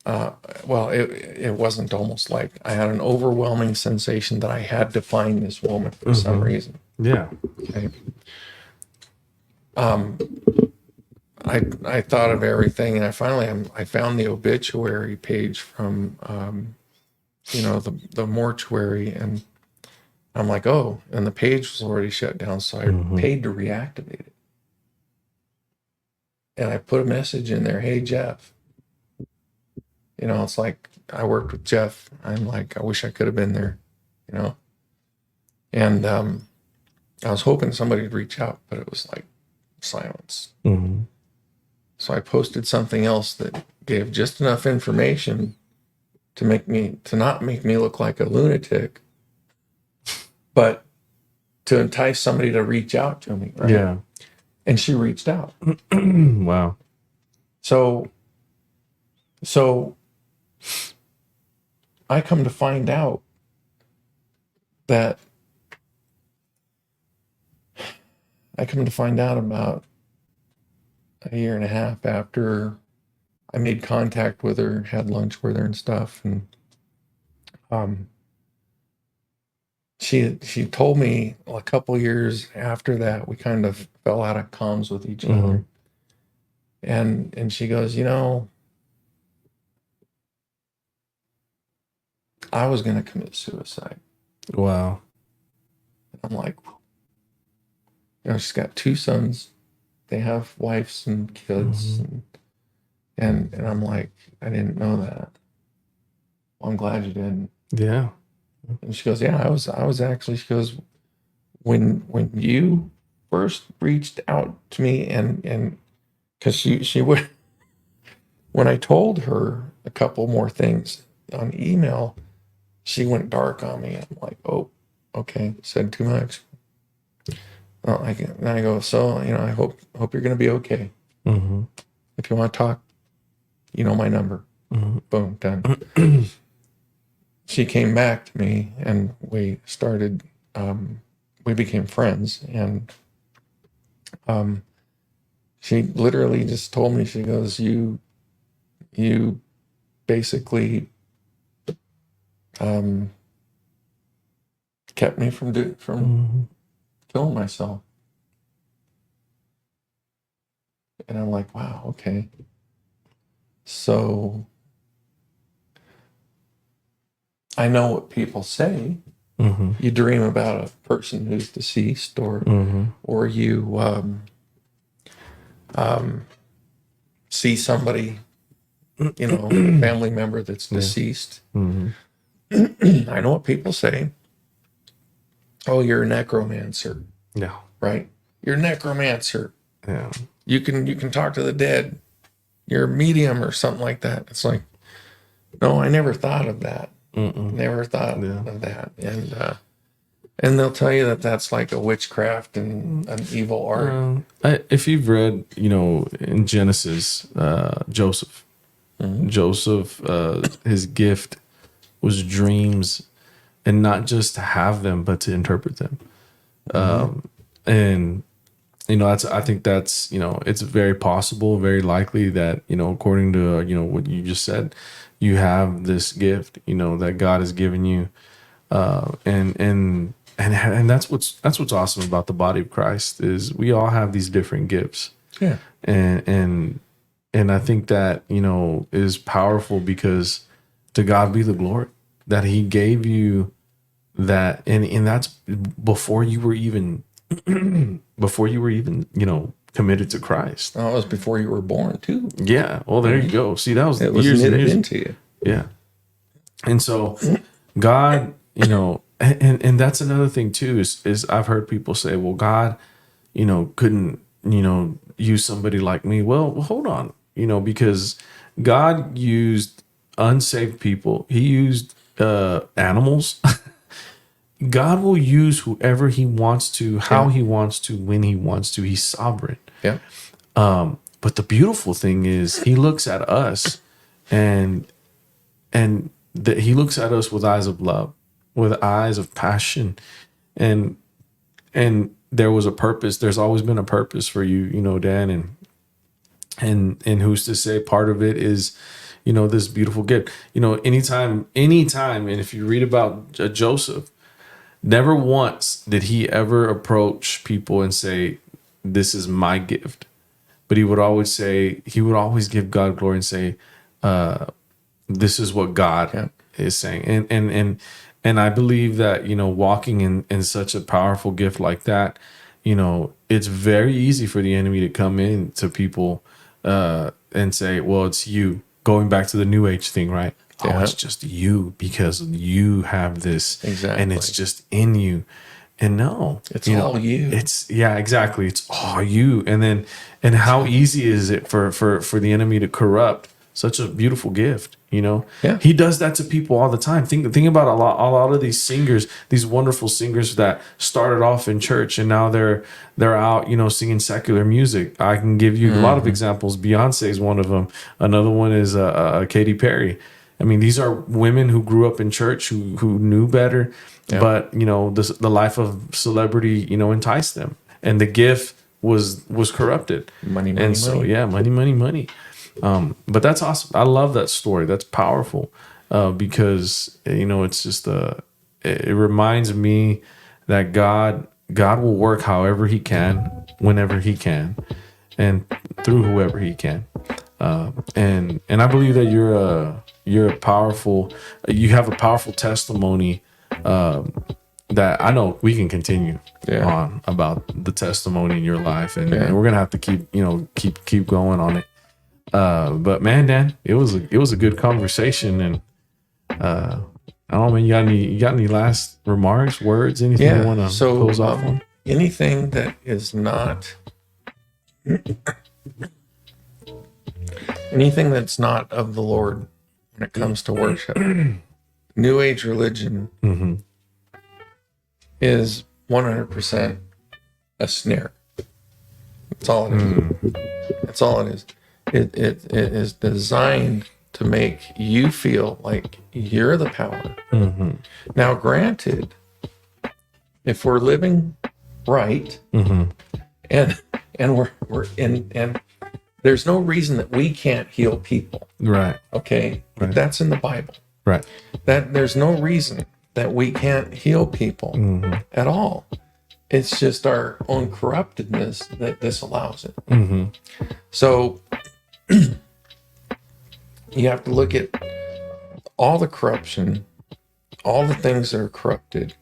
it wasn't almost like, I had an overwhelming sensation that I had to find this woman for some reason. Yeah. Okay. I thought of everything, and I found the obituary page from, the mortuary, and I'm like, oh, and the page was already shut down, so I paid to reactivate it. And I put a message in there, hey, Jeff. It's like, I worked with Jeff. I'm like, I wish I could have been there, And I was hoping somebody would reach out, but it was like silence. Mm-hmm. So I posted something else that gave just enough information to not make me look like a lunatic, but to entice somebody to reach out to me. Right? Yeah. And she reached out. Wow. So I come to find out that about a year and a half after I made contact with her, had lunch with her and stuff, and she told me a couple years after that we kind of fell out of comms with each other, and she goes, I was going to commit suicide. Wow. I'm like, she's got 2 sons. They have wives and kids. And I'm like, I didn't know that. Well, I'm glad you didn't. Yeah. And she goes, yeah, I was actually, she goes, when you first reached out to me, and because she would, when I told her a couple more things on email, she went dark on me. I'm like, oh, okay, said too much. Well, then I go, so, I hope you're going to be okay. Mm-hmm. If you want to talk, my number. Boom, done. She came back to me, and we started, we became friends, and she literally just told me, she goes, you basically kept me from killing myself. And I'm like, wow, okay. So I know what people say. You dream about a person who's deceased, or you see somebody, family member that's deceased. I know what people say. Oh, you're a necromancer. Yeah. Right? You're a necromancer. Yeah. You can talk to the dead. You're a medium or something like that. It's like, no, I never thought of that. Never thought of that. And they'll tell you that that's like a witchcraft and an evil art. If you've read, in Genesis, Joseph, his gift was dreams, and not just to have them, but to interpret them. And I think that's, it's very possible, very likely that, according to, what you just said, you have this gift, that God has given you. And that's what's awesome about the body of Christ, is we all have these different gifts. Yeah. And I think that, is powerful, because to God be the glory that he gave you that. And that's before you were even, committed to Christ. Oh, it was before you were born too. Yeah. Well, there you go. See, that was It was years and knitted years. into you. Yeah. And so God, and that's another thing too, is I've heard people say, well, God, couldn't, use somebody like me. Well, hold on, because God used unsaved people. He used animals. God will use whoever he wants to, how he wants to, when he wants to. He's sovereign. Yeah. But the beautiful thing is he looks at us and that he looks at us with eyes of love, with eyes of passion. And there was a purpose. There's always been a purpose for you, Dan. And who's to say part of it is, this beautiful gift. Anytime, and if you read about Joseph, never once did he ever approach people and say, this is my gift. But he would always give God glory and say, this is what God is saying. And I believe that, walking in such a powerful gift like that, it's very easy for the enemy to come in to people and say, well, it's you. Going back to the New Age thing, right? Yeah. Oh, it's just you because you have this. Exactly. And it's just in you. And no, it's all you. Exactly. It's all you. And how easy is it for the enemy to corrupt such a beautiful gift? Yeah. He does that to people all the time. Think about a lot of these singers, these wonderful singers that started off in church and now they're out, singing secular music. I can give you a lot of examples. Beyonce is one of them. Another one is Katy Perry. I mean, these are women who grew up in church, who knew better, but the life of celebrity, enticed them, and the gift was corrupted. Money. Money. But that's awesome. I love that story. That's powerful because it's just it reminds me that God will work however he can, whenever he can, and through whoever he can. And I believe that you have a powerful testimony that I know we can continue on about the testimony in your life, and we're gonna have to keep going on it. But man, Dan, it was a good conversation, and I don't know, man, you got any last remarks, words, anything you want to close off on? Anything that is not anything that's not of the Lord when it comes to worship, New Age religion is 100% a snare. That's all it is. That's all it is. It is designed to make you feel like you're the power. Now, granted, if we're living right, and we're in, there's no reason that we can't heal people. Right. Okay. Right. That's in the Bible. Right. That there's no reason that we can't heal people at all. It's just our own corruptedness that disallows it. So you have to look at all the corruption, all the things that are corrupted.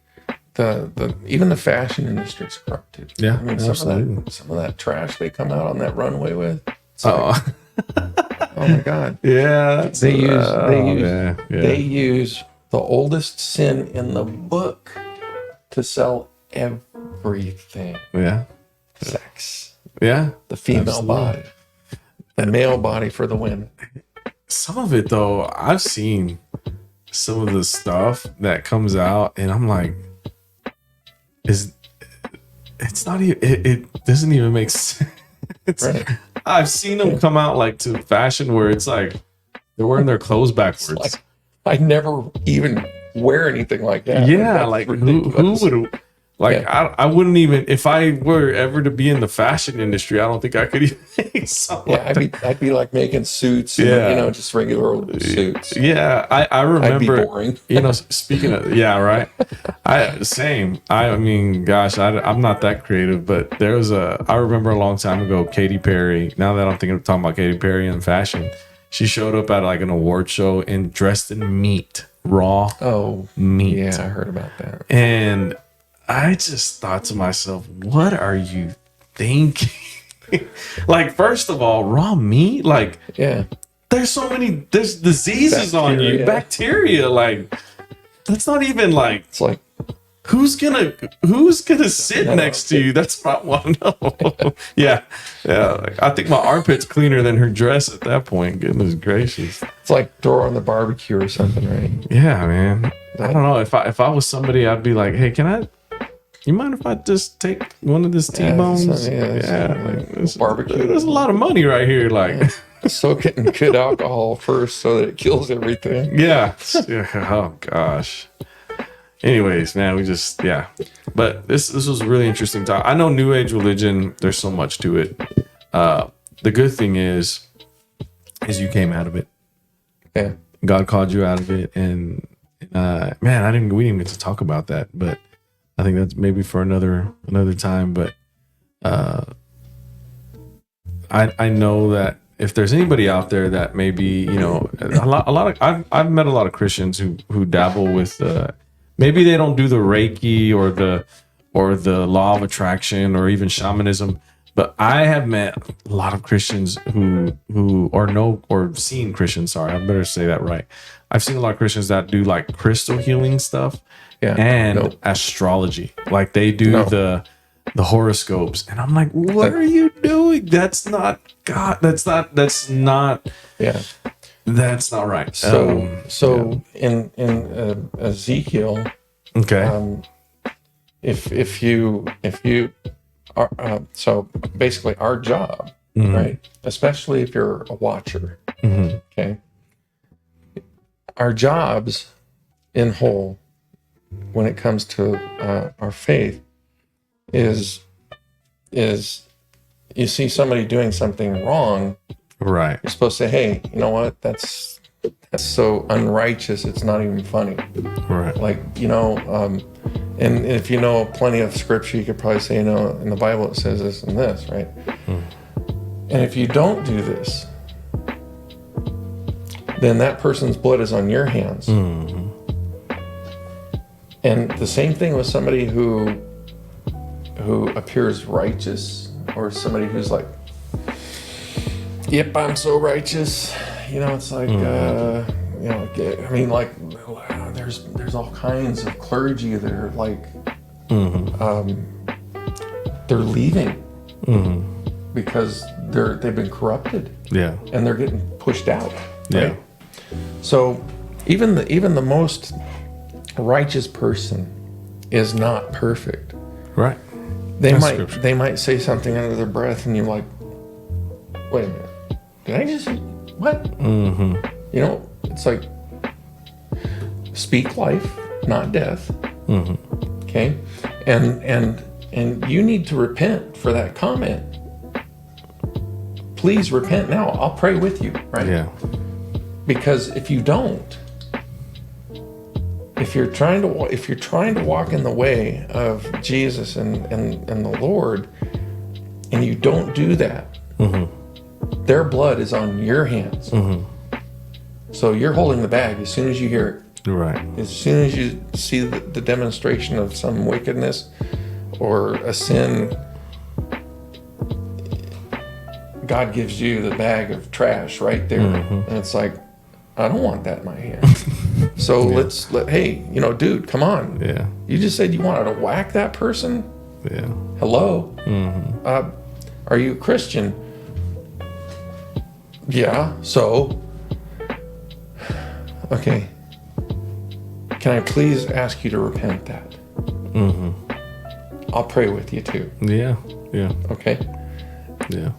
Even the fashion industry is corrupted. Yeah, I mean, some of that trash they come out on that runway with. Oh my God. Yeah. They use the oldest sin in the book to sell everything. Yeah. Sex. Yeah. The female body. The male body for the women. Some of it though, I've seen some of the stuff that comes out and I'm like, it's not even, it doesn't even make sense. Right. I've seen them come out like to fashion where it's like they're wearing their clothes backwards. I never even wear anything like that. Yeah, like who would Like I wouldn't even, if I were ever to be in the fashion industry, I don't think I could even make something. Yeah, I'd be like making suits, and, you know, just regular old suits. Yeah, I remember. I'd be boring. You know, speaking of, yeah, right. I mean, gosh, I'm not that creative, but there was I remember a long time ago, Katy Perry. Now that I'm talking about Katy Perry and fashion, she showed up at like an award show and dressed in meat, raw meat. Yeah, I heard about that. And I just thought to myself, what are you thinking? Like, first of all, raw meat, like, yeah, there's diseases on you, bacteria. Like, that's not even like, it's like, who's gonna sit next to you? That's what I want to know. yeah. Like, I think my armpit's cleaner than her dress at that point. Goodness gracious. it's like throw on the barbecue or something, right? Yeah, man. I don't know. If I was somebody, I'd be like, hey, you mind if I just take one of this T-bones? Barbecue. There's a lot of money right here. Like, soak it in good alcohol first so that it kills everything. yeah. Oh gosh. Anyways, man, but this was a really interesting talk. I know New Age religion, there's so much to it. The good thing is you came out of it. Yeah. God called you out of it, and man, we didn't get to talk about that, but I think that's maybe for another time. But I know that if there's anybody out there that maybe, you know, a lot of I've met a lot of Christians who dabble with maybe they don't do the Reiki or the law of attraction or even shamanism, but I have met a lot of Christians or seen Christians. Sorry, I better say that right. I've seen a lot of Christians that do like crystal healing stuff and astrology. Like they do the horoscopes, and I'm like, what are you doing? That's not God. That's not right. So in Ezekiel, okay. If you are so basically our job, right? Especially if you're a watcher, okay. Our jobs in whole, when it comes to our faith, is you see somebody doing something wrong, right? You're supposed to say, hey, you know what? That's so unrighteous. It's not even funny, right? Like, you know, and if you know plenty of scripture, you could probably say, you know, in the Bible it says this and this, right? And if you don't do this, then that person's blood is on your hands. And the same thing with somebody who appears righteous, or somebody who's like, yep, I'm so righteous. You know, it's like, you know, I mean, like, there's all kinds of clergy that are like, they're leaving because they've been corrupted. Yeah. And they're getting pushed out. Yeah. Right? So even the most righteous person is not perfect. Right. They might say something under their breath, and you're like, wait a minute, did I just what? You know, it's like, speak life, not death. Okay, and you need to repent for that comment. Please repent now. I'll pray with you, right? Yeah. Because if you don't, if you're trying to walk in the way of Jesus and the Lord, and you don't do that, their blood is on your hands. So you're holding the bag as soon as you hear it. Right. As soon as you see the demonstration of some wickedness or a sin, God gives you the bag of trash right there. And it's like, I don't want that in my hand. So hey, you know, dude, come on. Yeah. You just said you wanted to whack that person? Yeah. Hello? Are you a Christian? Yeah, so? Okay. Can I please ask you to repent that? I'll pray with you too. Yeah. Yeah. Okay? Yeah.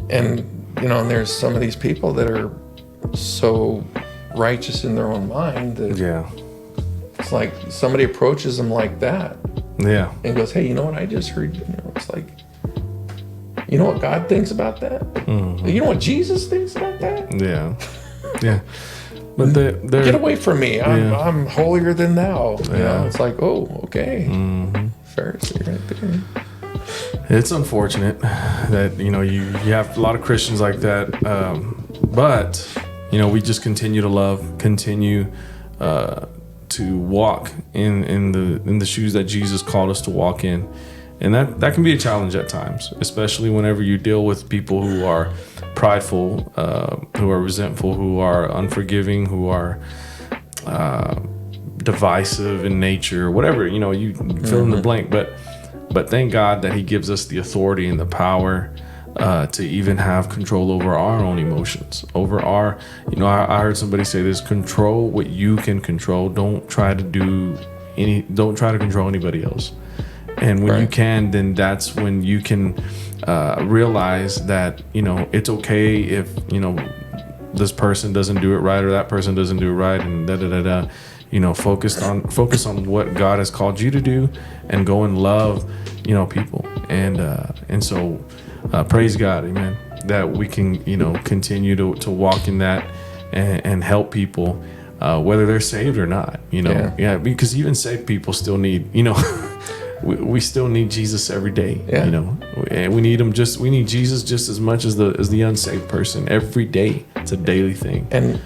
And, you know, and there's some of these people that are so righteous in their own mind that it's like somebody approaches them like that, Yeah. And goes, hey, you know what I just heard? It's like, you know what God thinks about that? Mm-hmm. You know what Jesus thinks about that? Yeah. Yeah. But they're get away from me. I'm holier than thou. You know, it's like, oh, okay. Mm-hmm. Pharisee right there. It's unfortunate that, you have a lot of Christians like that. But, we just continue to love, continue to walk in the shoes that Jesus called us to walk in. And that can be a challenge at times, especially whenever you deal with people who are prideful, who are resentful, who are unforgiving, who are divisive in nature, whatever, you fill in the blank. But thank God that he gives us the authority and the power to even have control over our own emotions, over our, I heard somebody say this: control what you can control. Don't try to control anybody else. And when you can, then that's when you can realize that, it's okay if, this person doesn't do it right or that person doesn't do it right, and focus on what God has called you to do, and go and love, people. And so praise God, amen, that we can, continue to walk in that and help people, whether they're saved or not, because even saved people still need, we still need Jesus every day, and we need Jesus just as much as the unsaved person every day. It's a daily thing. And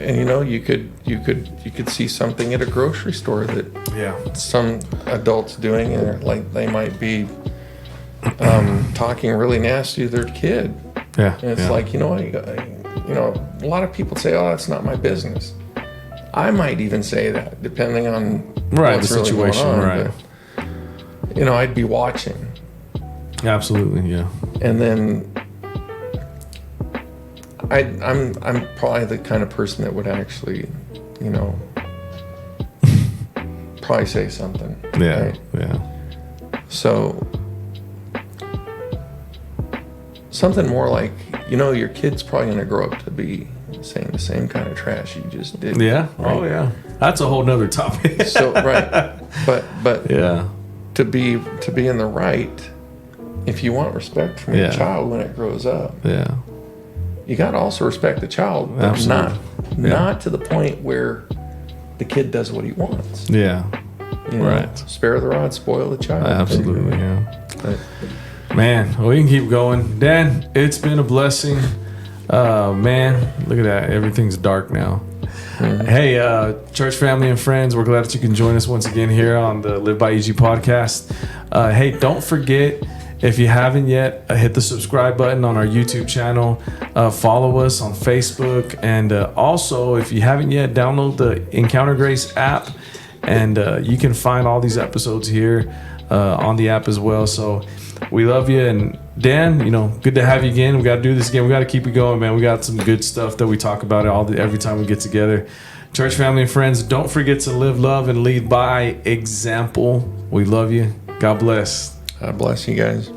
you could see something at a grocery store that some adults doing, and they might be talking really nasty to their kid. Yeah. And it's like, a lot of people say, oh, that's not my business. I might even say that, depending on what's the situation, really going on, right? But, I'd be watching. Absolutely, yeah. And then I'm probably the kind of person that would actually, probably say something. Yeah, right? yeah. So something more like, your kid's probably going to grow up to be saying the same kind of trash you just did. Yeah. Right? Oh, yeah. That's a whole nother topic. So right, but yeah. To be in the right, if you want respect from your child when it grows up, you got to also respect the child, but not to the point where the kid does what he wants. Yeah. Right. Spare the rod, spoil the child. Absolutely. Yeah. Man, we can keep going. Dan, it's been a blessing. Man, look at that. Everything's dark now. Mm-hmm. Hey, church family and friends, we're glad that you can join us once again here on the Live by EG podcast. Hey, don't forget, if you haven't yet, hit the subscribe button on our YouTube channel. Follow us on Facebook. And also, if you haven't yet, download the Encounter Grace app. And you can find all these episodes here on the app as well. So we love you. And Dan, good to have you again. We got to do this again. We got to keep it going, man. We got some good stuff that we talk about every time we get together. Church family and friends, don't forget to live, love, and lead by example. We love you. God bless. God bless you guys.